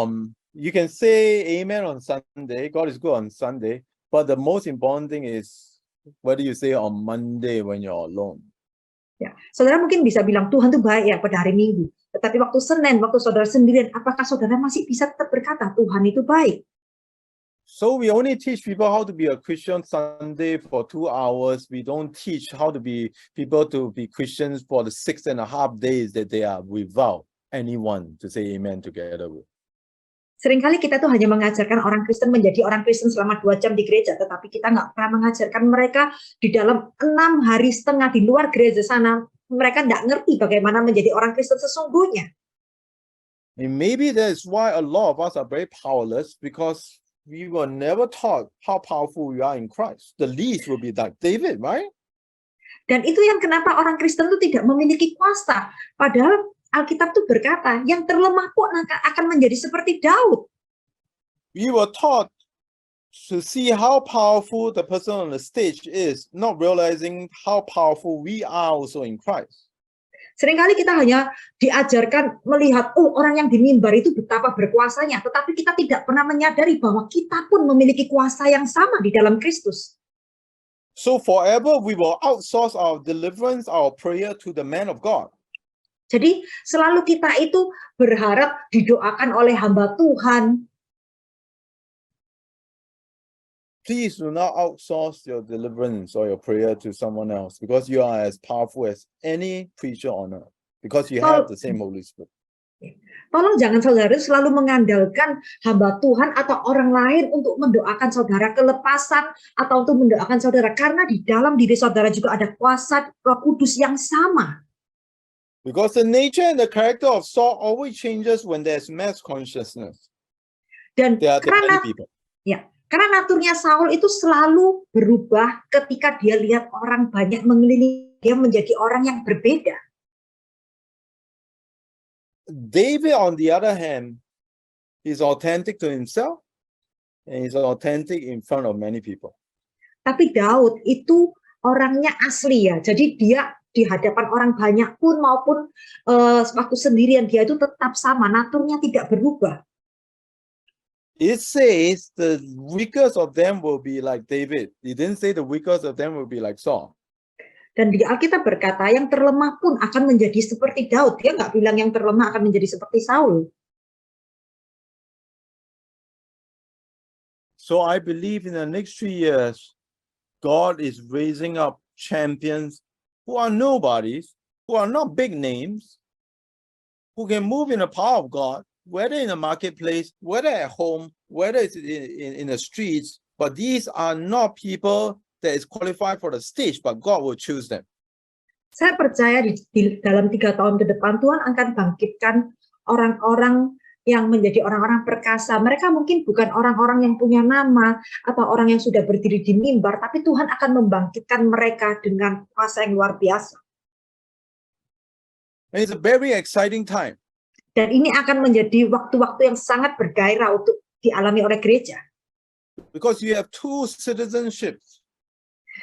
you can say amen on Sunday, God is good on Sunday, but the most important thing is what do you say on Monday when you're alone? Ya, saudara mungkin bisa bilang Tuhan tuh baik ya pada hari Minggu, tetapi waktu Senin, waktu saudara sendirian, apakah saudara masih bisa tetap berkata Tuhan itu baik? So we only teach people how to be a Christian Sunday for 2 hours. We don't teach how to be people to be Christians for the 6.5 days that they are without anyone to say amen together with. Seringkali kita tuh hanya mengajarkan orang Kristen menjadi orang Kristen selama 2 jam di gereja, tetapi kita nggak pernah mengajarkan mereka di dalam 6 hari setengah di luar gereja sana. Mereka nggak ngerti bagaimana menjadi orang Kristen sesungguhnya. And maybe that's why a lot of us are very powerless, because we were never taught how powerful we are in Christ. The least will be like David, right? Dan itu yang kenapa orang Kristen itu tidak memiliki kuasa. Padahal Alkitab tuh berkata, yang terlemah pun akan menjadi seperti Daud. We were taught to see how powerful the person on the stage is, not realizing how powerful we are also in Christ. Seringkali kita hanya diajarkan melihat, orang yang di mimbar itu betapa berkuasanya, tetapi kita tidak pernah menyadari bahwa kita pun memiliki kuasa yang sama di dalam Kristus. So forever we will outsource our deliverance, our prayer to the man of God. Jadi selalu kita itu berharap didoakan oleh hamba Tuhan. Please do not outsource your deliverance or your prayer to someone else, because you are as powerful as any preacher on earth, because you have the same Holy Spirit. Tolong jangan saudara selalu mengandalkan hamba Tuhan atau orang lain untuk mendoakan saudara kelepasan atau untuk mendoakan saudara, karena di dalam diri saudara juga ada kuasa Roh Kudus yang sama. Because the nature and the character of Saul always changes when there's mass consciousness. Dan There are karena many people. karena naturnya Saul itu selalu berubah ketika dia lihat orang banyak mengelilingi dia, menjadi orang yang berbeda. David, on the other hand, is authentic to himself and he's authentic in front of many people. Tapi Daud itu orangnya asli ya. Jadi dia di hadapan orang banyak pun maupun waktu sendirian dia itu tetap sama, naturnya tidak berubah. It says the weakest of them will be like David. It didn't say the weakest of them will be like Saul. Dan di Alkitab berkata yang terlemah pun akan menjadi seperti Daud. Dia nggak bilang yang terlemah akan menjadi seperti Saul. So I believe in the next 3 years, God is raising up champions who are nobodies, who are not big names, who can move in the power of God, whether in the marketplace, whether at home, whether it's in the streets. But these are not people that is qualified for the stage, but God will choose them. Saya percaya di dalam 3 tahun ke depan Tuhan akan bangkitkan orang-orang yang menjadi orang-orang perkasa. Mereka mungkin bukan orang-orang yang punya nama atau orang yang sudah berdiri di mimbar, tapi Tuhan akan membangkitkan mereka dengan kuasa yang luar biasa. And it's a very exciting time. Dan ini akan menjadi waktu-waktu yang sangat bergairah untuk dialami oleh gereja. Because you have 2 citizenships.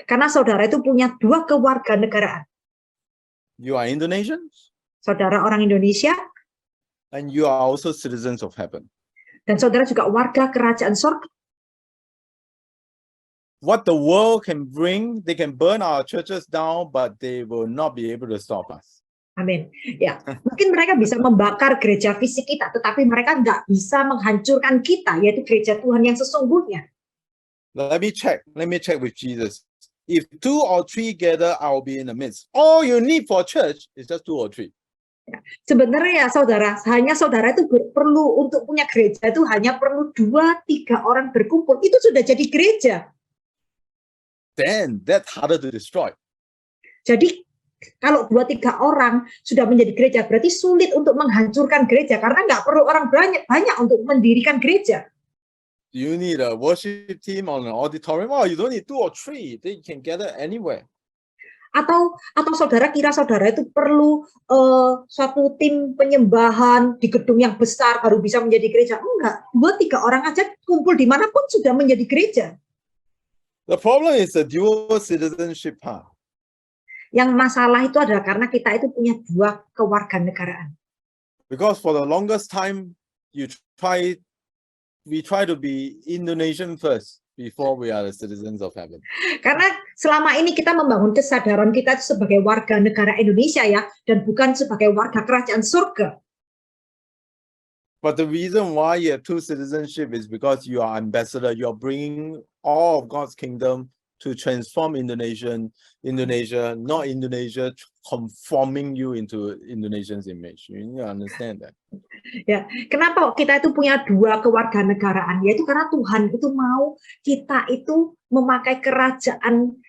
Karena saudara itu punya 2 kewarganegaraan. You are Indonesians, Saudara orang Indonesia, and you are also citizens of heaven. dan saudara juga warga kerajaan surga. What the world can bring, they can burn our churches down, but they will not be able to stop us. Amin. Ya, mungkin mereka bisa membakar gereja fisik kita, tetapi mereka nggak bisa menghancurkan kita, yaitu gereja Tuhan yang sesungguhnya. Let me check with Jesus. If 2 or 3 gather, I'll be in the midst. All you need for church is just 2 or 3. Sebenarnya saudara, saudara itu perlu untuk punya gereja itu hanya perlu 2-3 orang berkumpul, itu sudah jadi gereja. Then that's harder to destroy. Jadi kalau 2-3 orang sudah menjadi gereja, berarti sulit untuk menghancurkan gereja karena nggak perlu orang banyak untuk mendirikan gereja. You need a worship team on an auditorium. Oh, you don't need 2 or 3. They can gather anywhere. Atau saudara kira saudara itu perlu suatu tim penyembahan di gedung yang besar baru bisa menjadi gereja? Enggak, 2-3 orang aja kumpul dimanapun sudah menjadi gereja. The problem is the dual citizenship part. Yang masalah itu adalah karena kita itu punya 2 kewarganegaraan. Because for the longest time, we try to be Indonesian first before we are the citizens of heaven. Karena selama ini kita membangun kesadaran kita itu sebagai warga negara Indonesia ya, dan bukan sebagai warga kerajaan surga. But the reason why you have 2 citizenship is because you are ambassador. You are bringing all of God's kingdom to transform Indonesia, not Indonesia conforming you into Indonesian's image. You need to understand that. Ya, kenapa kita itu punya 2 kewarganegaraan? Yaitu karena Tuhan itu mau kita itu memakai kerajaan,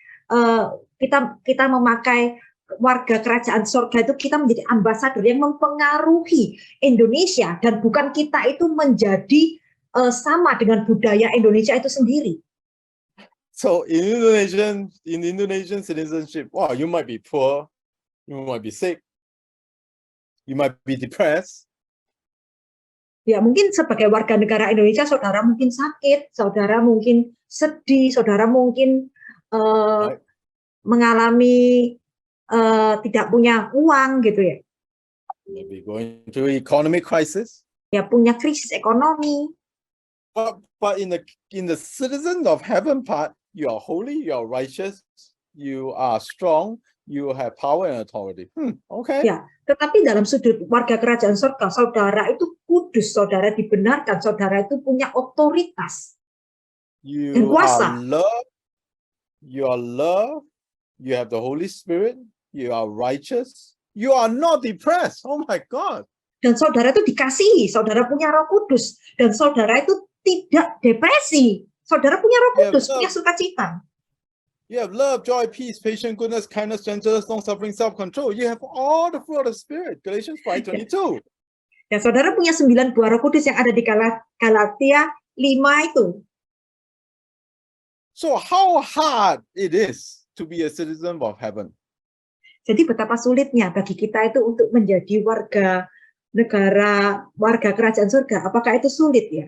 kita memakai warga kerajaan surga itu, kita menjadi ambasador yang mempengaruhi Indonesia, dan bukan kita itu menjadi sama dengan budaya Indonesia itu sendiri. So in Indonesian citizenship, wow, you might be poor, you might be sick, you might be depressed. Ya, mungkin sebagai warga negara Indonesia, saudara mungkin sakit, saudara mungkin sedih, saudara mungkin mengalami tidak punya uang gitu ya. Maybe going through economic crisis. Ya, punya krisis ekonomi. But in the citizen of heaven part, you are holy, you are righteous, you are strong, you have power and authority. Okay. Ya, tetapi dalam sudut warga kerajaan surga, saudara itu kudus, saudara dibenarkan, saudara itu punya otoritas dan You kuasa. are love, you have the Holy Spirit, you are righteous, you are not depressed. Oh my God. Dan saudara itu dikasihi, saudara punya Roh Kudus, dan saudara itu tidak depresi. Saudara punya Roh Kudus, punya sukacita. You have love, joy, peace, patience, goodness, kindness, gentleness, long-suffering, self-control. You have all the fruit of the Spirit. Galatians 5:22. Ya, saudara punya 9 buah Roh Kudus yang ada di Galatia 5 itu. So how hard it is to be a citizen of heaven? Jadi betapa sulitnya bagi kita itu untuk menjadi warga kerajaan surga. Apakah itu sulit ya?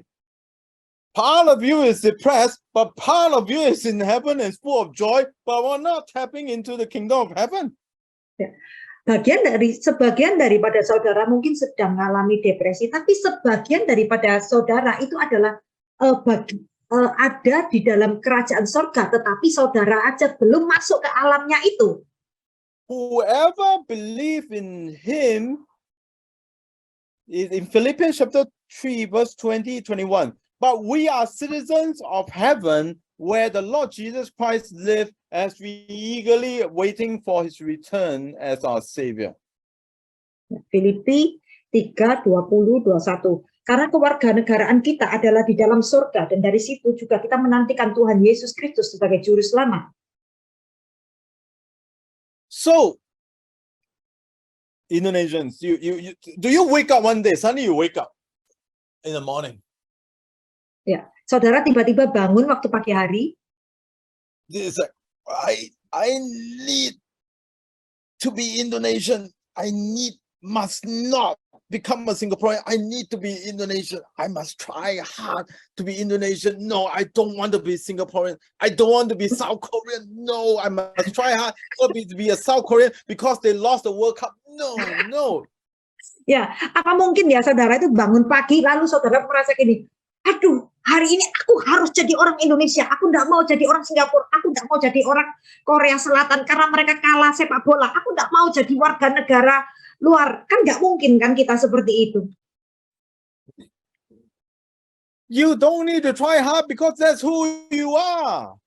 Part of you is depressed, but part of you is in heaven and full of joy, but we're not tapping into the kingdom of heaven. Ya. Sebagian daripada saudara mungkin sedang mengalami depresi, tapi sebagian daripada saudara itu adalah ada di dalam kerajaan surga, tetapi saudara aja belum masuk ke alamnya itu. Whoever believe in him is in Philippians chapter 3, verse 20-21. But we are citizens of heaven, where the Lord Jesus Christ lived, as we eagerly waiting for his return as our Savior. Filipi 3:20-21. Karena kewarganegaraan kita adalah di dalam surga, dan dari situ juga kita menantikan Tuhan Yesus Kristus sebagai juru selamat. So, Indonesians, do you wake up one day? Suddenly you wake up in the morning. Ya, saudara tiba-tiba bangun waktu pagi hari. This is like, I need to be Indonesian. I must not become a Singaporean. I need to be Indonesian. I must try hard to be Indonesian. No, I don't want to be Singaporean. I don't want to be South Korean. No, I must try hard to be a South Korean because they lost the World Cup. No. Ya, apa mungkin ya saudara itu bangun pagi lalu saudara merasa gini, aduh, hari ini aku harus jadi orang Indonesia. Aku nggak mau jadi orang Singapura. Aku nggak mau jadi orang Korea Selatan karena mereka kalah sepak bola. Aku nggak mau jadi warga negara luar. Kan nggak mungkin kan kita seperti itu. You don't need to try hard because that's who you are.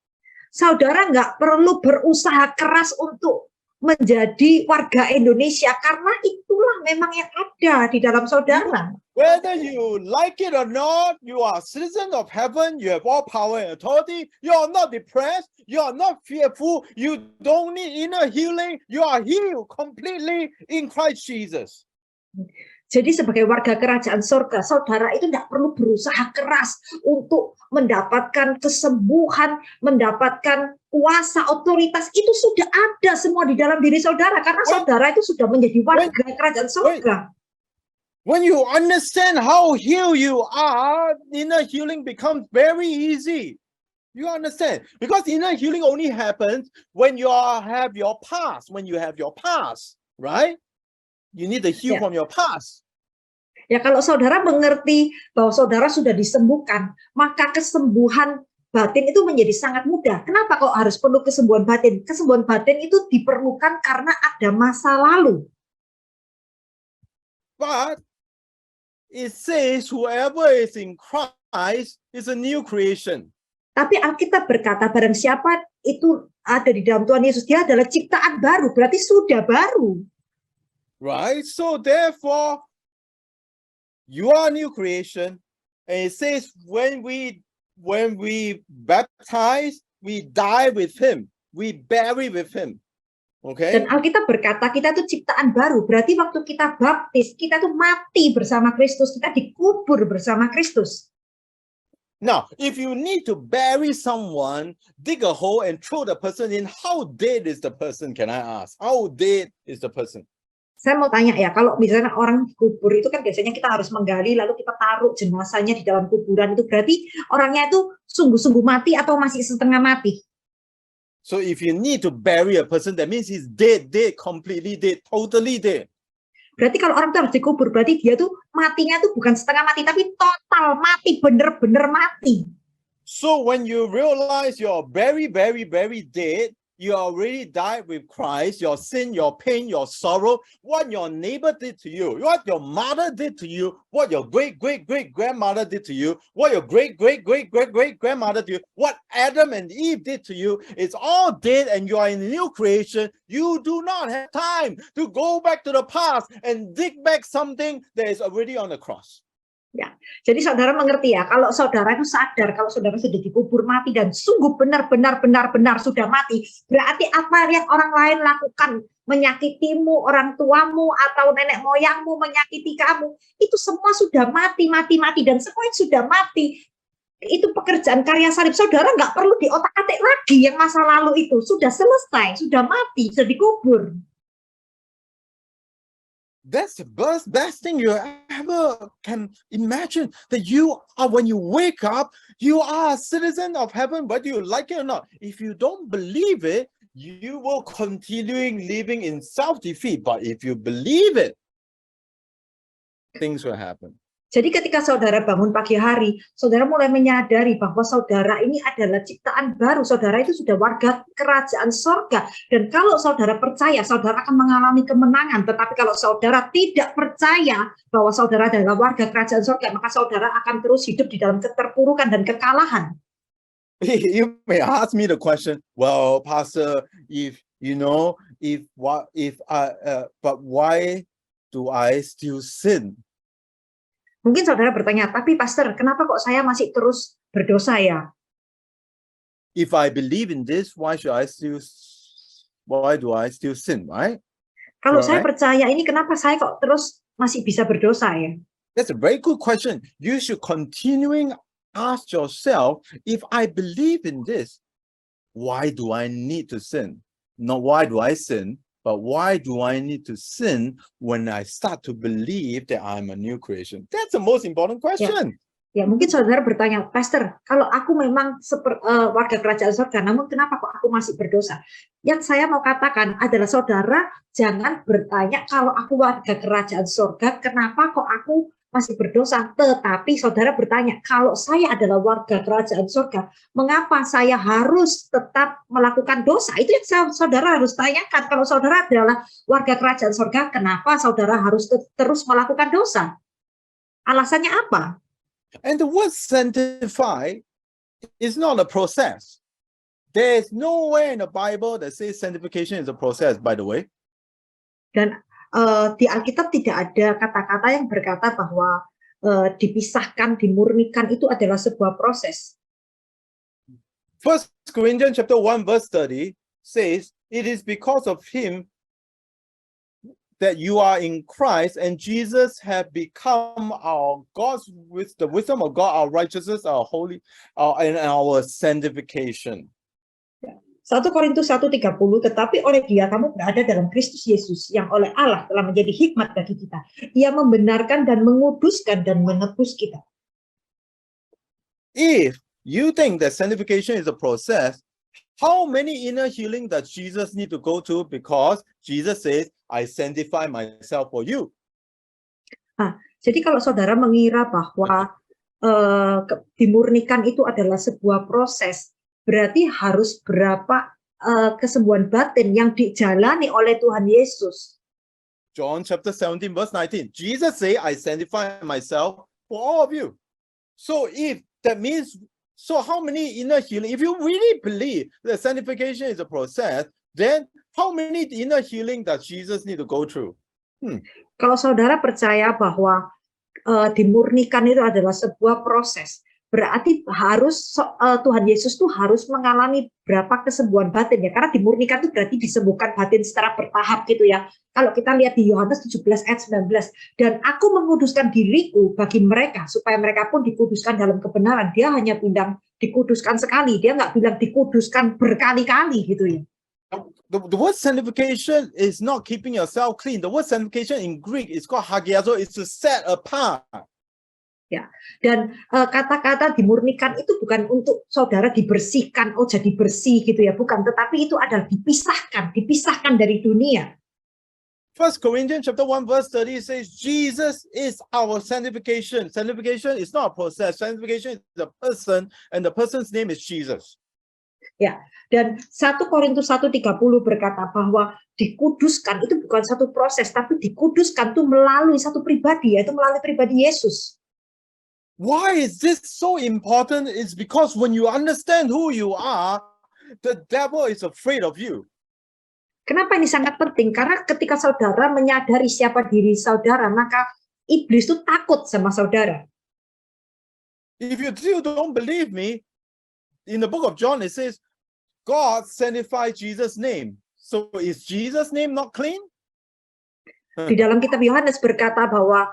Saudara nggak perlu berusaha keras untuk menjadi warga Indonesia karena itulah memang yang ada di dalam saudara. Whether you like it or not, you are citizen of heaven, you have all power and authority, you are not depressed, you are not fearful, you don't need inner healing, you are healed completely in Christ Jesus. Jadi sebagai warga kerajaan surga, saudara itu tidak perlu berusaha keras untuk mendapatkan kesembuhan, mendapatkan kuasa, otoritas. Itu sudah ada semua di dalam diri saudara, karena saudara itu sudah menjadi warga kerajaan surga. When you understand how healed you are, inner healing becomes very easy. You understand? Because inner healing only happens when you have your past. When you have your past, right? You need to heal from your past. Ya, kalau saudara mengerti bahwa saudara sudah disembuhkan, maka kesembuhan batin itu menjadi sangat mudah. Kenapa kok harus perlu kesembuhan batin? Kesembuhan batin itu diperlukan karena ada masa lalu. But it says whoever is in Christ is a new creation. Tapi Alkitab berkata barang siapa itu ada di dalam Tuhan Yesus, dia adalah ciptaan baru, berarti sudah baru. Right? So therefore, you are a new creation. And it says when we baptize, we die with him. We bury with him. Okay? Dan Alkitab berkata kita itu ciptaan baru, berarti waktu kita baptis, kita tuh mati bersama Kristus, kita dikubur bersama Kristus. Now, if you need to bury someone, dig a hole and throw the person in, how dead is the person, can I ask? How dead is the person? Saya mau tanya ya, kalau misalnya orang dikubur itu kan biasanya kita harus menggali lalu kita taruh jenazahnya di dalam kuburan, itu berarti orangnya itu sungguh-sungguh mati atau masih setengah mati? So if you need to bury a person, that means he's dead, completely dead, totally dead. Berarti kalau orang itu harus dikubur, berarti dia tuh matinya tuh bukan setengah mati, tapi total mati, bener-bener mati. So when you realize you're very, very, very dead, you already died with Christ, your sin, your pain, your sorrow, what your neighbor did to you, what your mother did to you, what your great-great-great-grandmother did to you, what your great-great-great-great-great-grandmother did to you, what Adam and Eve did to you, it's all dead and you are in a new creation. You do not have time to go back to the past and dig back something that is already on the cross. Ya, jadi saudara mengerti ya, kalau saudara itu sadar kalau saudara sudah dikubur mati dan sungguh benar-benar sudah mati, berarti apa yang orang lain lakukan, menyakitimu, orang tuamu atau nenek moyangmu menyakiti kamu, itu semua sudah mati dan semua yang sudah mati. Itu pekerjaan karya salib, saudara nggak perlu diotak-atik lagi yang masa lalu itu, sudah selesai, sudah mati, sudah dikubur. That's the best thing you ever can imagine, that you are, when you wake up, you are a citizen of heaven, whether you like it or not. If you don't believe it, you will continue living in self-defeat. But if you believe it, things will happen. Jadi ketika saudara bangun pagi hari, saudara mulai menyadari bahwa saudara ini adalah ciptaan baru, saudara itu sudah warga kerajaan sorga. Dan kalau saudara percaya, saudara akan mengalami kemenangan. Tetapi kalau saudara tidak percaya bahwa saudara adalah warga kerajaan sorga, maka saudara akan terus hidup di dalam keterpurukan dan kekalahan. You may ask me the question, well, Pastor, but why do I still sin? Mungkin saudara bertanya, tapi Pastor, kenapa kok saya masih terus berdosa ya? If I believe in this, why do I still sin, right? Kalau saya percaya ini, kenapa saya kok terus masih bisa berdosa ya? That's a very good question. You should continuing ask yourself, if I believe in this, why do I need to sin? Not why do I sin, but why do I need to sin when I start to believe that I'm a new creation? That's the most important question. Ya, mungkin saudara bertanya, Pastor, kalau aku memang warga kerajaan surga, namun kenapa kok aku masih berdosa? Yang saya mau katakan adalah saudara jangan bertanya kalau aku warga kerajaan surga, kenapa kok aku masih berdosa. Tetapi saudara bertanya, kalau saya adalah warga kerajaan surga, mengapa saya harus tetap melakukan dosa? Itu yang saudara harus tanyakan. Kalau saudara adalah warga kerajaan surga, kenapa saudara harus terus melakukan dosa? Alasannya apa? And the word sanctify is not a process. There's nowhere in the Bible that says sanctification is a process, by the way. Dan di Alkitab tidak ada kata-kata yang berkata bahwa dipisahkan, dimurnikan itu adalah sebuah proses. 1 Corinthians chapter 1 verse 30 says, it is because of him that you are in Christ and Jesus have become our God's with the wisdom of God, our righteousness, our holy, and our sanctification. 1 Korintus 1:30, tetapi oleh Dia kamu berada dalam Kristus Yesus yang oleh Allah telah menjadi hikmat bagi kita. Ia membenarkan dan menguduskan dan menebus kita. If you think that sanctification is a process, how many inner healing does Jesus need to go to? Because Jesus says, I sanctify myself for you. Jadi kalau saudara mengira bahwa dimurnikan itu adalah sebuah proses, berarti harus berapa kesembuhan batin yang dijalani oleh Tuhan Yesus. John chapter 17 verse 19. Jesus say, I sanctify myself for all of you. So if that means, so how many inner healing, if you really believe that sanctification is a process, then how many inner healing does Jesus need to go through? Kalau saudara percaya bahwa dimurnikan itu adalah sebuah proses, berarti harus Tuhan Yesus tuh harus mengalami berapa kesembuhan batin ya, karena dimurnikan itu berarti disembuhkan batin secara bertahap gitu ya. Kalau kita lihat di Yohanes 17 ayat 19, dan aku menguduskan diriku bagi mereka supaya mereka pun dikuduskan dalam kebenaran. Dia hanya bilang dikuduskan sekali, dia nggak bilang dikuduskan berkali-kali gitu ya. The word sanctification is not keeping yourself clean. The word sanctification in Greek is called hagiazo. It's to set apart. Ya, dan kata-kata dimurnikan itu bukan untuk saudara dibersihkan, oh jadi bersih gitu ya, bukan. Tetapi itu adalah dipisahkan dari dunia. 1 Corinthians chapter 1 verse 30 says, Jesus is our sanctification. Sanctification is not a process. Sanctification is a person, and the person's name is Jesus. Ya, dan 1 Korintus 1:30 berkata bahwa dikuduskan itu bukan satu proses, tapi dikuduskan itu melalui satu pribadi, yaitu melalui pribadi Yesus. Why is this so important? It's because when you understand who you are, the devil is afraid of you. Kenapa ini sangat penting? Karena ketika saudara menyadari siapa diri saudara, maka iblis itu takut sama saudara. If you still don't believe me, in the book of John it says, God sanctified Jesus' name. So is Jesus' name not clean? Di dalam kitab Yohanes berkata bahwa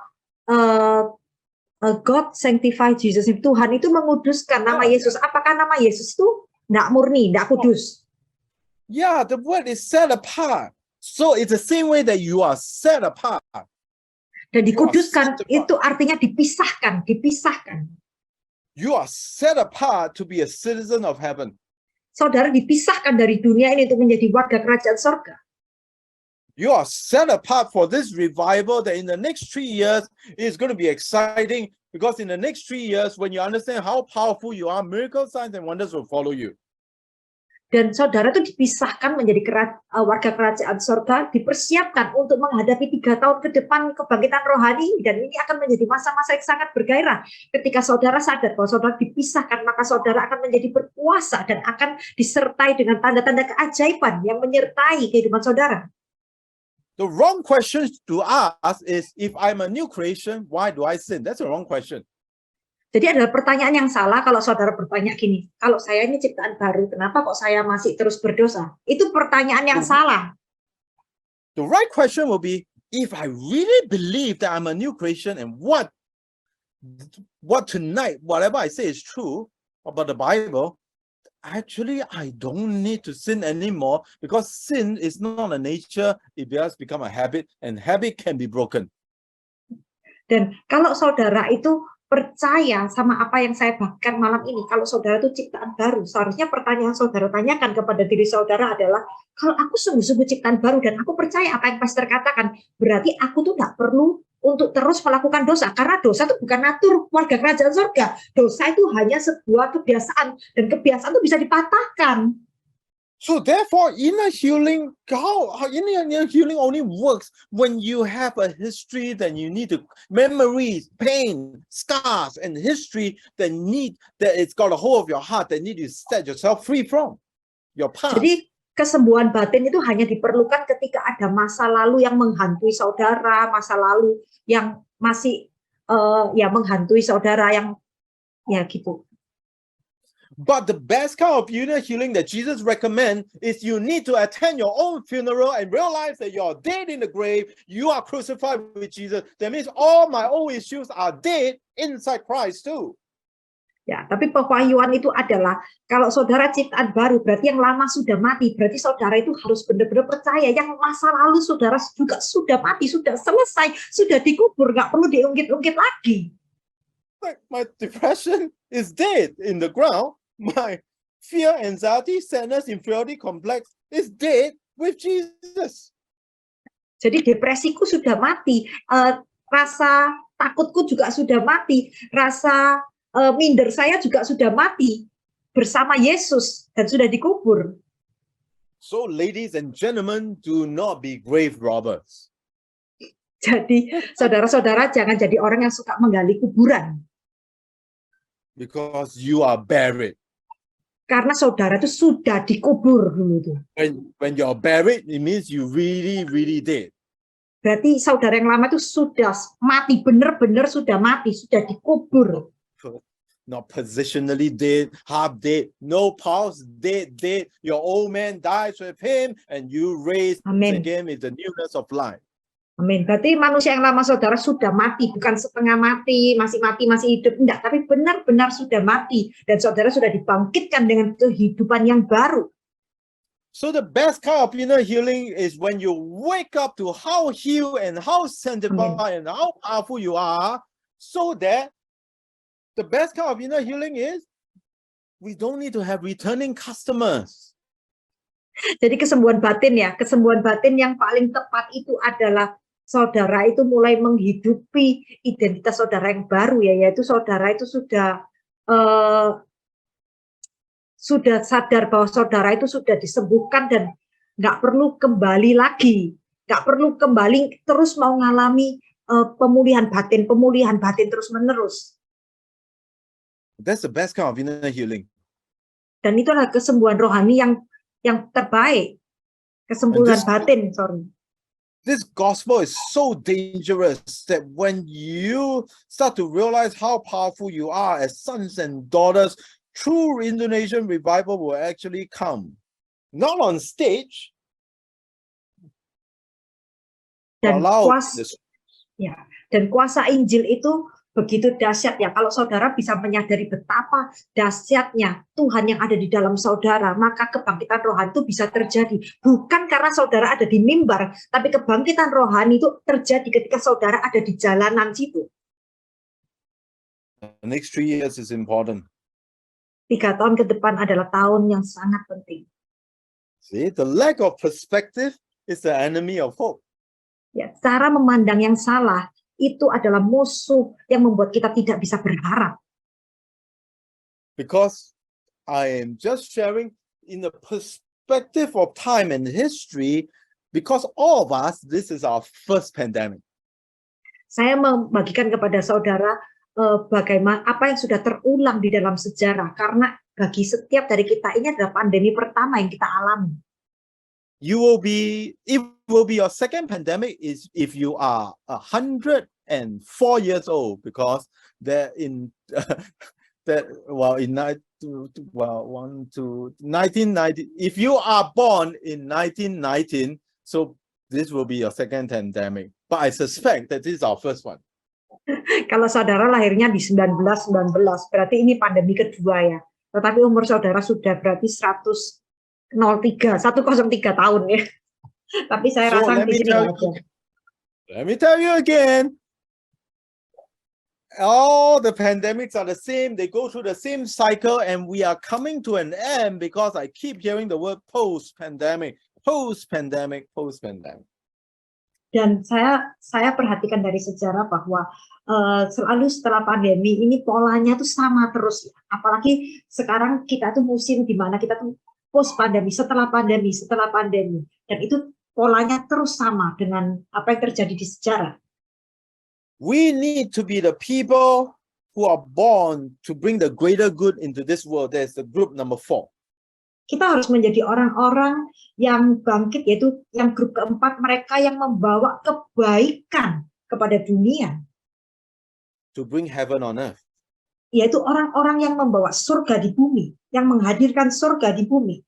God sanctify Jesus, Tuhan itu menguduskan nama Yesus. Apakah nama Yesus itu tidak murni, tidak kudus? Yeah, the word is set apart. So it's the same way that you are set apart. Dan dikuduskan itu artinya dipisahkan. You are set apart to be a citizen of heaven. Saudara dipisahkan dari dunia ini untuk menjadi warga kerajaan surga. You are set apart for this revival that in the next 3 years is going to be exciting, because in the next 3 years, when you understand how powerful you are, miracles, signs, and wonders will follow you. Dan saudara itu dipisahkan menjadi warga kerajaan surga, dipersiapkan untuk menghadapi 3 tahun ke depan kebangkitan rohani, dan ini akan menjadi masa-masa yang sangat bergairah. Ketika saudara sadar bahwa saudara dipisahkan, maka saudara akan menjadi berkuasa dan akan disertai dengan tanda-tanda keajaiban yang menyertai kehidupan saudara. The wrong question to ask is, if I'm a new creation, why do I sin? That's the wrong question. Jadi adalah pertanyaan yang salah kalau saudara bertanya gini, kalau saya ini ciptaan baru, kenapa kok saya masih terus berdosa? Itu pertanyaan yang salah. The right question will be, if I really believe that I'm a new creation and what tonight, whatever I say is true about the Bible, actually I don't need to sin anymore, because sin is not a nature, it has become a habit, and habit can be broken. Dan kalau saudara itu percaya sama apa yang saya bagikan malam ini, kalau saudara itu ciptaan baru, seharusnya pertanyaan saudara tanyakan kepada diri saudara adalah, kalau aku sungguh-sungguh ciptaan baru dan aku percaya apa yang pastor katakan, berarti aku tuh nggak perlu untuk terus melakukan dosa, karena dosa itu bukan natur warga kerajaan surga. Dosa itu hanya sebuah kebiasaan, dan kebiasaan itu bisa dipatahkan. So therefore, inner healing, inner healing only works when you have a history, then you need to memories, pain, scars, and history that it's got a hold of your heart that need to set yourself free from your past. Jadi kesembuhan batin itu hanya diperlukan ketika ada masa lalu yang menghantui saudara, masa lalu yang masih menghantui saudara yang ya gitu. But the best kind of inner healing that Jesus recommends is you need to attend your own funeral and realize that you're dead in the grave. You are crucified with Jesus. That means all my old issues are dead inside Christ too. Ya, tapi pewahyuan itu adalah kalau saudara ciptaan baru, berarti yang lama sudah mati. Berarti saudara itu harus benar-benar percaya yang masa lalu saudara juga sudah mati, sudah selesai, sudah dikubur, nggak perlu diungkit-ungkit lagi. Like my depression is dead in the ground. My fear, anxiety, sadness, inferiority complex is dead with Jesus. Jadi depresiku sudah mati, rasa takutku juga sudah mati, rasa minder saya juga sudah mati bersama Yesus dan sudah dikubur. So ladies and gentlemen, do not be grave robbers. Jadi saudara-saudara jangan jadi orang yang suka menggali kuburan. Because you are buried. Karena saudara itu sudah dikubur dulu tuh. When you're buried, it means you really, really dead. Berarti saudara yang lama itu sudah mati, benar-benar sudah mati, sudah dikubur. Not positionally dead, half dead, no pulse, dead. Your old man dies with him, and you raise Amen. again with the newness of life. Amin. Berarti manusia yang lama saudara sudah mati, bukan setengah mati, masih hidup. Enggak, tapi benar-benar sudah mati. Dan saudara sudah dibangkitkan dengan kehidupan yang baru. So the best kind of inner healing is when you wake up to how healed and how sanctified and how powerful you are, so that the best kind of inner healing is we don't need to have returning customers. Jadi kesembuhan batin ya, kesembuhan batin yang paling tepat itu adalah saudara itu mulai menghidupi identitas saudara yang baru ya, yaitu saudara itu sudah sadar bahwa saudara itu sudah disembuhkan dan nggak perlu kembali lagi, nggak perlu kembali terus mau mengalami pemulihan batin terus menerus. That's the best kind of inner healing. Dan itu adalah kesembuhan rohani yang terbaik, kesembuhan batin, sorry. This gospel is so dangerous that when you start to realize how powerful you are as sons and daughters, true Indonesian revival will actually come. Not on stage. Dan kuasa Injil itu begitu dahsyat ya. Kalau saudara bisa menyadari betapa dahsyatnya Tuhan yang ada di dalam saudara, maka kebangkitan rohani itu bisa terjadi. Bukan karena saudara ada di mimbar, tapi kebangkitan rohani itu terjadi ketika saudara ada di jalanan situ. The next 3 years is important. 3 tahun ke depan adalah tahun yang sangat penting. See, the lack of perspective is the enemy of hope. Ya, cara memandang yang salah itu adalah musuh yang membuat kita tidak bisa berharap. Because I am just sharing in the perspective of time and history, because all of us, this is our first pandemic. Saya membagikan kepada saudara bagaimana apa yang sudah terulang di dalam sejarah, karena bagi setiap dari kita ini adalah pandemi pertama yang kita alami. It will be your second pandemic is if you are 104 years old, because in 1990, if you are born in 1919, so this will be your second pandemic. But I suspect that this is our first one. Kalau saudara lahirnya di 1919, berarti ini pandemi kedua ya. Tetapi umur saudara sudah berarti 103 tahun ya. Tapi saya rasa di sini aja. Let me tell you again. All the pandemics are the same. They go through the same cycle, and we are coming to an end because I keep hearing the word post-pandemic, post-pandemic, post-pandemic. Dan saya perhatikan dari sejarah bahwa selalu setelah pandemi ini polanya tuh sama terus. Apalagi sekarang kita tuh musim di mana kita tuh post pandemi, setelah pandemi, setelah pandemi. Dan itu polanya terus sama dengan apa yang terjadi di sejarah. We need to be the people who are born to bring the greater good into this world. There's the group number 4. Kita harus menjadi orang-orang yang bangkit, yaitu yang grup keempat, mereka yang membawa kebaikan kepada dunia, To bring heaven on earth. yaitu orang-orang yang membawa surga di bumi, yang menghadirkan surga di bumi.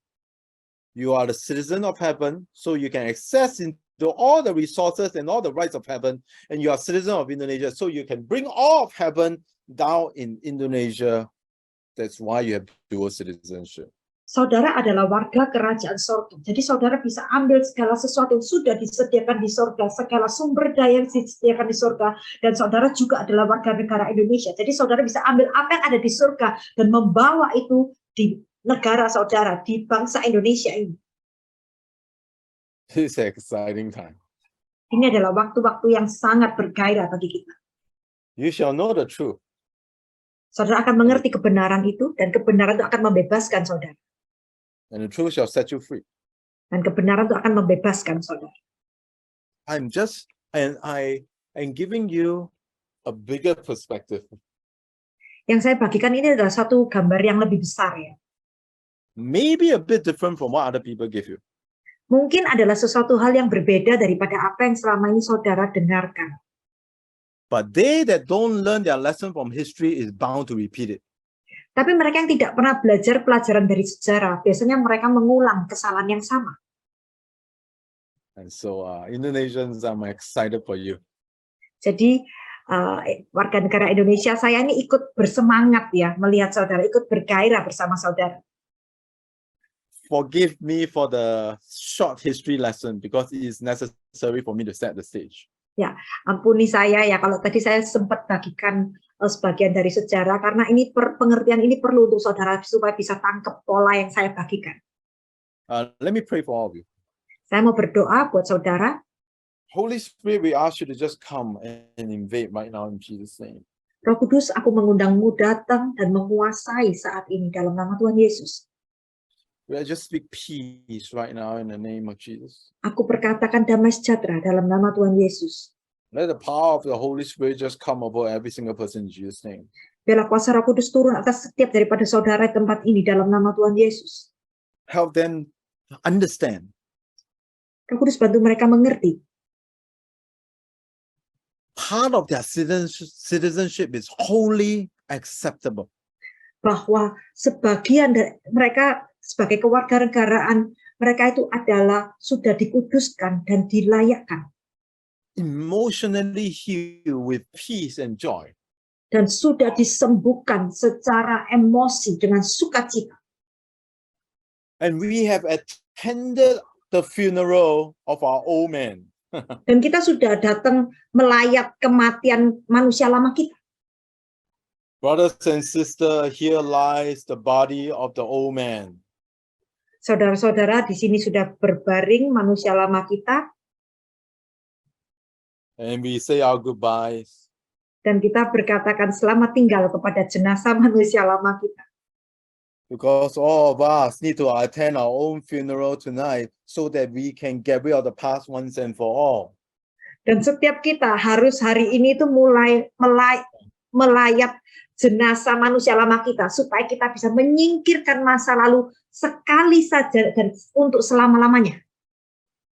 You are the citizen of heaven, so you can access into all the resources and all the rights of heaven. And you are citizen of Indonesia, so you can bring all of heaven down in Indonesia. That's why you have dual citizenship. Saudara adalah warga kerajaan surga. Jadi saudara bisa ambil segala sesuatu yang sudah disediakan di surga, segala sumber daya yang disediakan di surga, dan saudara juga adalah warga negara Indonesia. Jadi saudara bisa ambil apa yang ada di surga dan membawa itu di negara saudara, di bangsa Indonesia ini. It's an exciting time. Ini adalah waktu-waktu yang sangat bergairah bagi kita. You shall know the truth, Saudara akan mengerti kebenaran itu, dan kebenaran itu akan membebaskan saudara. and the truth shall set you free. Dan kebenaran itu akan membebaskan saudara. I'm giving you a bigger perspective. Yang saya bagikan ini adalah satu gambar yang lebih besar ya. Maybe a bit different from what other people give you. Mungkin adalah sesuatu hal yang berbeda daripada apa yang selama ini saudara dengarkan. But they that don't learn their lesson from history is bound to repeat it. Tapi mereka yang tidak pernah belajar pelajaran dari sejarah, biasanya mereka mengulang kesalahan yang sama. And so Indonesians, I'm excited for you. Jadi warga negara Indonesia, saya ini ikut bersemangat ya, melihat saudara, ikut bergairah bersama saudara. Forgive me for the short history lesson because it is necessary for me to set the stage. Ya, ampuni saya ya kalau tadi saya sempat bagikan sebagian dari sejarah, karena ini pengertian ini perlu untuk saudara supaya bisa tangkap pola yang saya bagikan. Let me pray for all of you. Saya mau berdoa buat saudara. Holy Spirit, we ask you to just come and invade right now in Jesus' name. Roh Kudus, aku mengundangmu datang dan menguasai saat ini dalam nama Tuhan Yesus. We just speak peace right now in the name of Jesus. Aku perkatakan damai sejahtera dalam nama Tuhan Yesus. Let the power of the Holy Spirit just come over every single person in Jesus' name. Biarlah kuasa Roh Kudus turun atas setiap daripada saudara di tempat ini dalam nama Tuhan Yesus. Help them understand Roh Kudus bantu mereka mengerti part of their citizenship is wholly acceptable. bahwa sebagian dari mereka sebagai kewarganegaraan mereka itu adalah sudah dikuduskan dan dilayakkan Emotionally healed with peace and joy. dan sudah disembuhkan secara emosi dengan sukacita. And we have attended the funeral of our old man. Dan kita sudah datang melayat kematian manusia lama kita. Brothers and sisters, here lies the body of the old man. Saudara-saudara, di sini sudah berbaring manusia lama kita, And we say our goodbyes. dan kita berkatakan selamat tinggal kepada jenazah manusia lama kita. Because all of us need to attend our own funeral tonight so that we can get rid of the past once and for all. Dan setiap kita harus hari ini itu mulai melayat jenazah manusia lama kita supaya kita bisa menyingkirkan masa lalu sekali saja dan untuk selama-lamanya.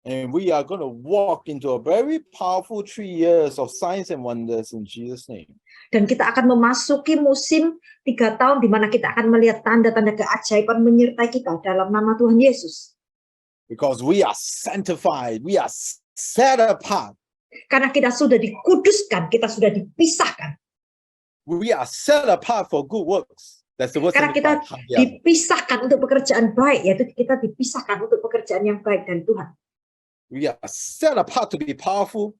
And we are going to walk into a very powerful 3 years of signs and wonders in Jesus' name. Dan kita akan memasuki musim 3 tahun di mana kita akan melihat tanda-tanda keajaiban menyertai kita dalam nama Tuhan Yesus. Because we are sanctified, we are set apart. Karena kita sudah dikuduskan, kita sudah dipisahkan. We are set apart for good works. That's the word. Karena kita dipisahkan untuk pekerjaan baik, yaitu kita dipisahkan untuk pekerjaan yang baik dari Tuhan. We are set apart to be powerful.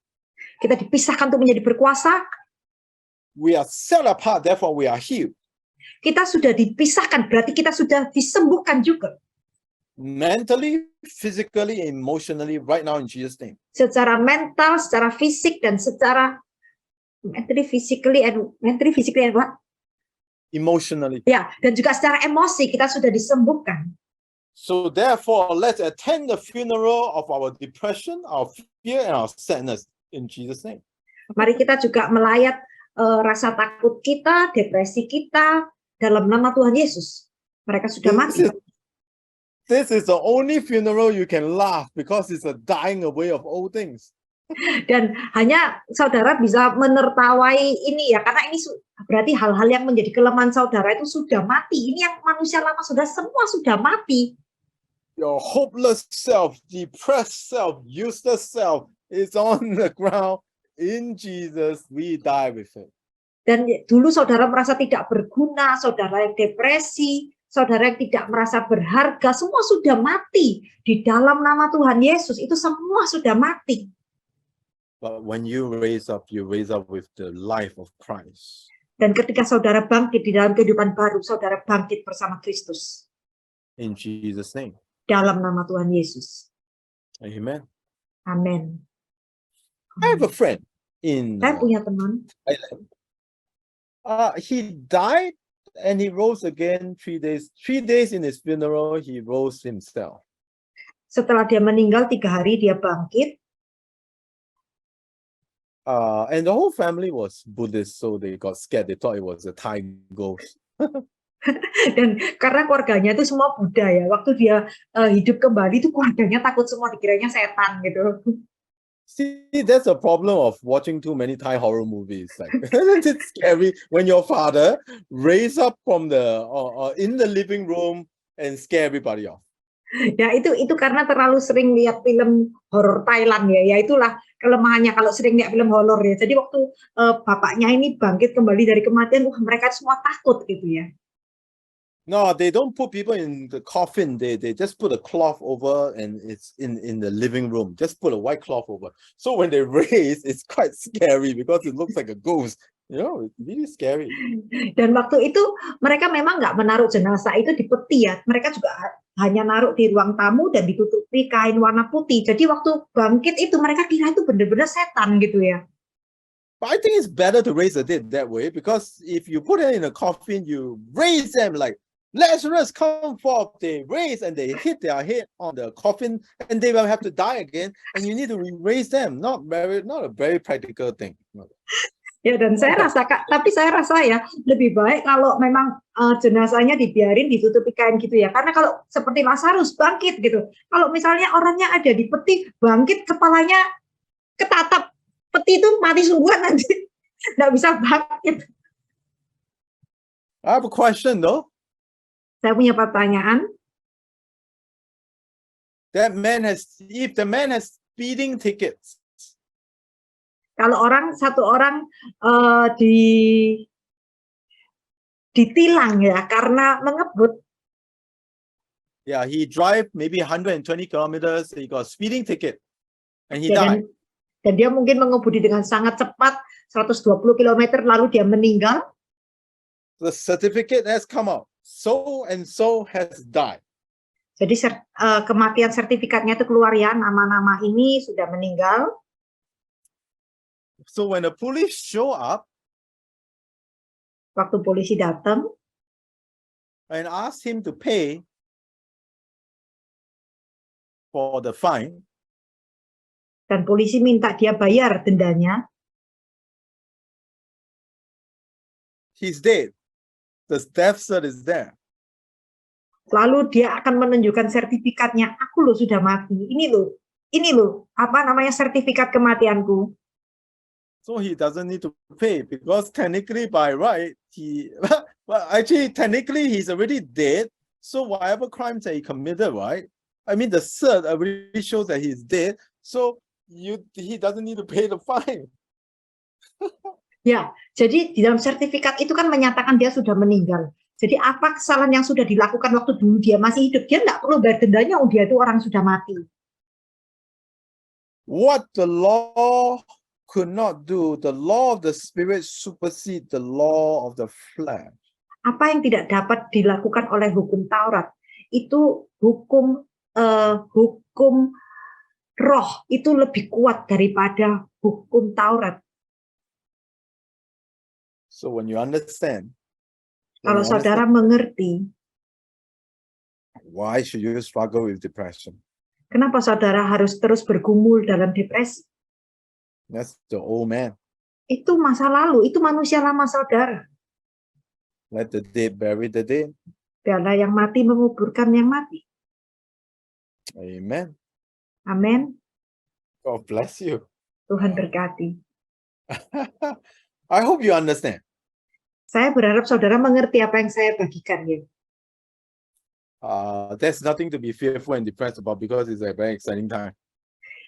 Kita dipisahkan untuk menjadi berkuasa. We are set apart, therefore we are healed. Kita sudah dipisahkan, berarti kita sudah disembuhkan juga. mentally, physically, emotionally right now in Jesus' name. Secara mental, secara fisik, dan secara mentally, physically, and what? Emotionally. Ya, dan juga secara emosi kita sudah disembuhkan. So therefore, let's attend the funeral of our depression, our fear, and our sadness in Jesus' name. Mari kita juga melayat rasa takut kita, depresi kita dalam nama Tuhan Yesus. Mereka sudah mati. This is the only funeral you can laugh because it's a dying away of old things. Dan hanya saudara bisa menertawai ini ya, karena ini berarti hal-hal yang menjadi kelemahan saudara itu sudah mati. Ini yang manusia lama sudah semua sudah mati. Your hopeless self, depressed self, useless self is on the ground. In Jesus, we die with it. Dan dulu saudara merasa tidak berguna, saudara yang depresi, saudara yang tidak merasa berharga, semua sudah mati. Di dalam nama Tuhan Yesus, itu semua sudah mati. But when you raise up with the life of Christ. Dan ketika saudara bangkit di dalam kehidupan baru, saudara bangkit bersama Kristus. In Jesus' name. Dalam nama Tuhan Yesus. Amen. Amin. I have a friend in Saya punya teman, Thailand. He died and he rose again 3 days. 3 days in his funeral, he rose himself. setelah dia meninggal 3 hari dia bangkit. And the whole family was Buddhist, so they got scared. They thought it was a Thai ghost. Dan karena keluarganya itu semua Buddha ya, waktu dia hidup kembali itu keluarganya takut semua, dikiranya setan gitu. See, that's a problem of watching too many Thai horror movies. Like, it's scary when your father raise up from the in the living room and scare everybody off. Ya itu karena terlalu sering lihat film horor Thailand ya, itulah kelemahannya kalau sering lihat film horor ya. Jadi waktu bapaknya ini bangkit kembali dari kematian, mereka semua takut gitu ya. No, they don't put people in the coffin. They just put a cloth over and it's in the living room. Just put a white cloth over. So when they raise, it's quite scary because it looks like a ghost. You know, it's really scary. Dan waktu itu mereka memang nggak menaruh jenazah itu di peti ya. Mereka juga hanya naruh di ruang tamu dan ditutupi kain warna putih. Jadi waktu bangkit itu mereka kira itu benar-benar setan gitu ya. But I think it's better to raise the dead that way because if you put it in a coffin, you raise them like, Lazarus, come forth. They raise and they hit their head on the coffin and they will have to die again. And you need to raise them. Not a very practical thing. Ya, dan saya rasa ya lebih baik kalau memang jenazahnya dibiarin ditutupi kain gitu ya. Karena kalau seperti Lazarus bangkit gitu. Kalau misalnya orangnya ada di peti, bangkit kepalanya ketatap peti itu mati sungguhan nanti. Nggak bisa bangkit. I have a question though. Saya punya pertanyaan. If the man has speeding tickets. Kalau satu orang ditilang ya karena mengebut. Yeah, he drive maybe 120 kilometers. He got speeding ticket, and he Ya, died. dan dia mungkin mengemudi dengan sangat cepat 120 km lalu dia meninggal. The certificate has come out. So and so has died. Jadi kematian sertifikatnya itu keluar ya, nama-nama ini sudah meninggal. So when the police show up Waktu polisi datang and ask him to pay for the fine, dan polisi minta dia bayar dendanya, he's dead. The death cert is there. lalu dia akan menunjukkan sertifikatnya, aku loh sudah mati, ini loh, apa namanya sertifikat kematianku. So he doesn't need to pay because technically by right, technically he's already dead. So whatever crimes that he committed, right? I mean, the cert already shows that he's dead. So he doesn't need to pay the fine. Ya, jadi di dalam sertifikat itu kan menyatakan dia sudah meninggal. Jadi apa kesalahan yang sudah dilakukan waktu dulu dia masih hidup, dia nggak perlu bayar dendanya, dia itu orang sudah mati. What the law could not do, the law of the spirit supersede the law of the flesh. Apa yang tidak dapat dilakukan oleh hukum Taurat, itu hukum hukum roh itu lebih kuat daripada hukum Taurat. So when you understand, Kalau saudara mengerti, why should you struggle with depression? kenapa saudara harus terus bergumul dalam depresi? That's the old man. Itu masa lalu, itu manusia lama saudara. Let the dead bury the dead. Biarlah yang mati menguburkan yang mati. Amen. Amin. God bless you. Tuhan berkati. I hope you understand. Saya berharap saudara mengerti apa yang saya bagikan ya. There's nothing to be fearful and depressed about because it's a very exciting time.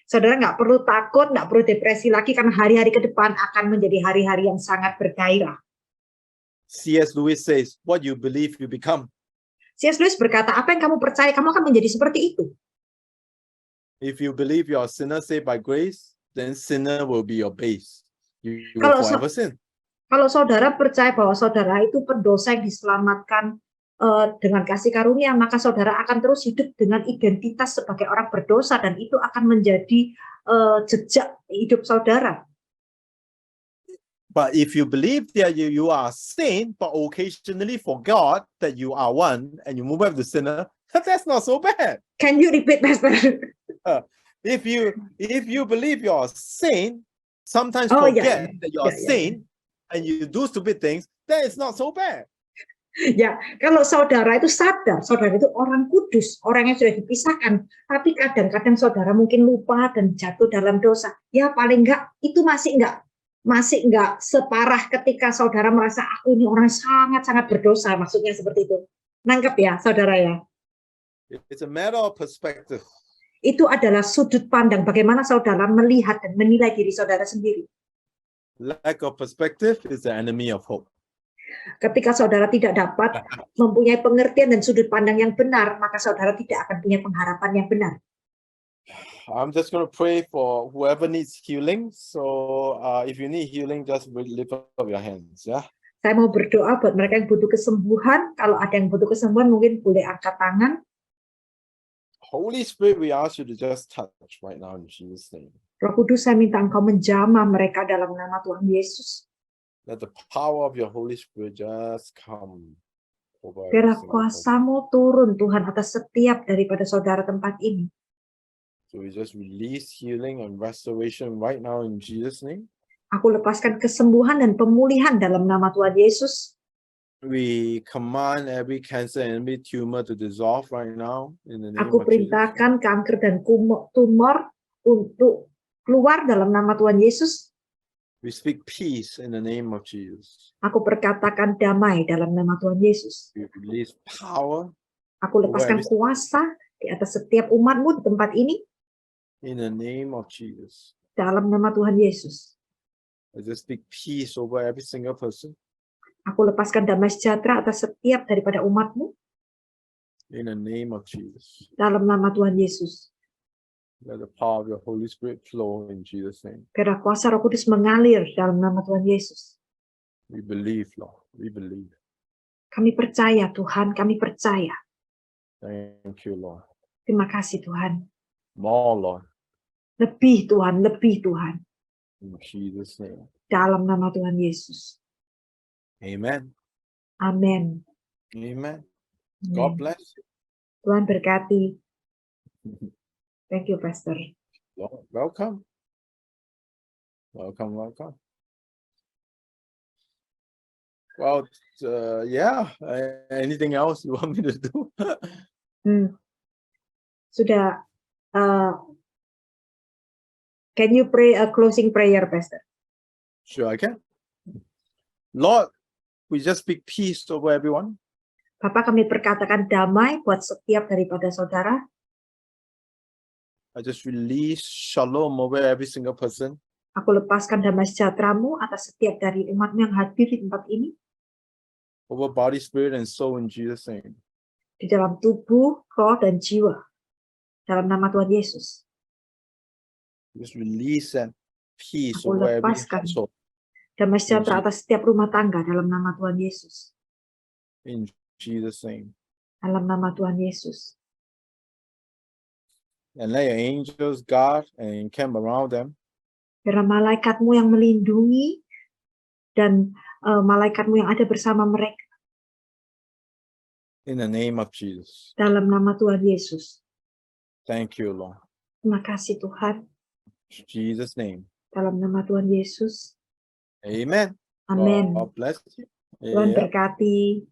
Saudara nggak perlu takut, nggak perlu depresi lagi karena hari-hari ke depan akan menjadi hari-hari yang sangat bergairah. C.S. Lewis says, what you believe, you become. C.S. Lewis berkata, apa yang kamu percaya, kamu akan menjadi seperti itu. If you believe you're a sinner saved by grace, then sinner will be your base. You will Kalau forever sin. Kalau saudara percaya bahwa saudara itu pendosa yang diselamatkan dengan kasih karunia, maka saudara akan terus hidup dengan identitas sebagai orang berdosa dan itu akan menjadi jejak hidup saudara. But if you believe that you are a saint, but occasionally forgot that you are one, and you move up to sinner, that's not so bad. Can you repeat, Pastor? If you believe you're a saint, sometimes Oh, forget yeah. that you're a Yeah. saint, and you do stupid things, that is not so bad. Ya, kalau saudara itu sadar, saudara itu orang kudus, orang yang sudah dipisahkan, tapi kadang-kadang saudara mungkin lupa dan jatuh dalam dosa. Ya paling enggak itu masih enggak separah ketika saudara merasa aku ini orang sangat-sangat berdosa, maksudnya seperti itu. Nangkep ya, saudara ya. It's a matter of perspective. Itu adalah sudut pandang bagaimana saudara melihat dan menilai diri saudara sendiri. Lack of perspective is the enemy of hope. Ketika saudara tidak dapat mempunyai pengertian dan sudut pandang yang benar, maka saudara tidak akan punya pengharapan yang benar. I'm just going to pray for whoever needs healing. So if you need healing, just lift up your hands. Yeah. Saya mau berdoa buat mereka yang butuh kesembuhan. Kalau ada yang butuh kesembuhan, mungkin boleh angkat tangan. Holy Spirit, we ask you to just touch right now in Jesus' name. Roh Kudus, saya minta Engkau menjamah mereka dalam nama Tuhan Yesus. Let the power of your Holy Spirit just come over every Biarlah single person. kuasa-Mu turun Tuhan atas setiap daripada saudara tempat ini. So we just release healing and restoration right now in Jesus' name. Aku lepaskan kesembuhan dan pemulihan dalam nama Tuhan Yesus. We command every cancer and every tumor to dissolve right now in the name Aku of Jesus. perintahkan kanker dan tumor untuk keluar dalam nama Tuhan Yesus. We speak peace in the name of Jesus. Aku perkatakan damai dalam nama Tuhan Yesus. We release power Aku lepaskan kuasa di atas setiap umat-Mu di tempat ini in the name of Jesus. dalam nama Tuhan Yesus. I just speak peace over every single person Aku lepaskan damai sejahtera atas setiap daripada umat-Mu in the name of Jesus. dalam nama Tuhan Yesus. Let the power of the Holy Spirit flow in Jesus' name. Biarlah kuasa Roh Kudus mengalir dalam nama Tuhan Yesus. We believe, Lord. We believe. Kami percaya Tuhan, kami percaya. Thank you, Lord. Terima kasih Tuhan. More, Lord. Lebih Tuhan, lebih Tuhan. In Jesus' name. Dalam nama Tuhan Yesus. Amen. Amin. Amen. God Amin. bless you. Tuhan berkati. Thank you, Pastor. Lord, welcome. Welcome, welcome. Well, yeah. Anything else you want me to do? Sudah. Can you pray a closing prayer, Pastor? Sure, I can. Lord, we just speak peace over everyone. Bapak, kami perkatakan damai buat setiap daripada saudara. I just release shalom over every single person. Aku lepaskan damai sejahtera-Mu atas setiap dari umat-Mu yang hadir di tempat ini. Over body, spirit, and soul in Jesus' name. Di dalam tubuh, roh, dan jiwa. Dalam nama Tuhan Yesus. Just release that peace Aku over every lepaskan household damai sejahtera atas setiap rumah tangga dalam nama Tuhan Yesus. in Jesus' name. Dalam nama Tuhan Yesus. and let your angels guard and encamp around them. Biarlah malaikatmu yang melindungi dan malaikatmu yang ada bersama mereka In the name of Jesus. dalam nama Tuhan Yesus. Thank you, Lord. Terima kasih Tuhan, In Jesus' name. dalam nama Tuhan Yesus. Amen. Amin. God bless you. Tuhan Yeah. berkati.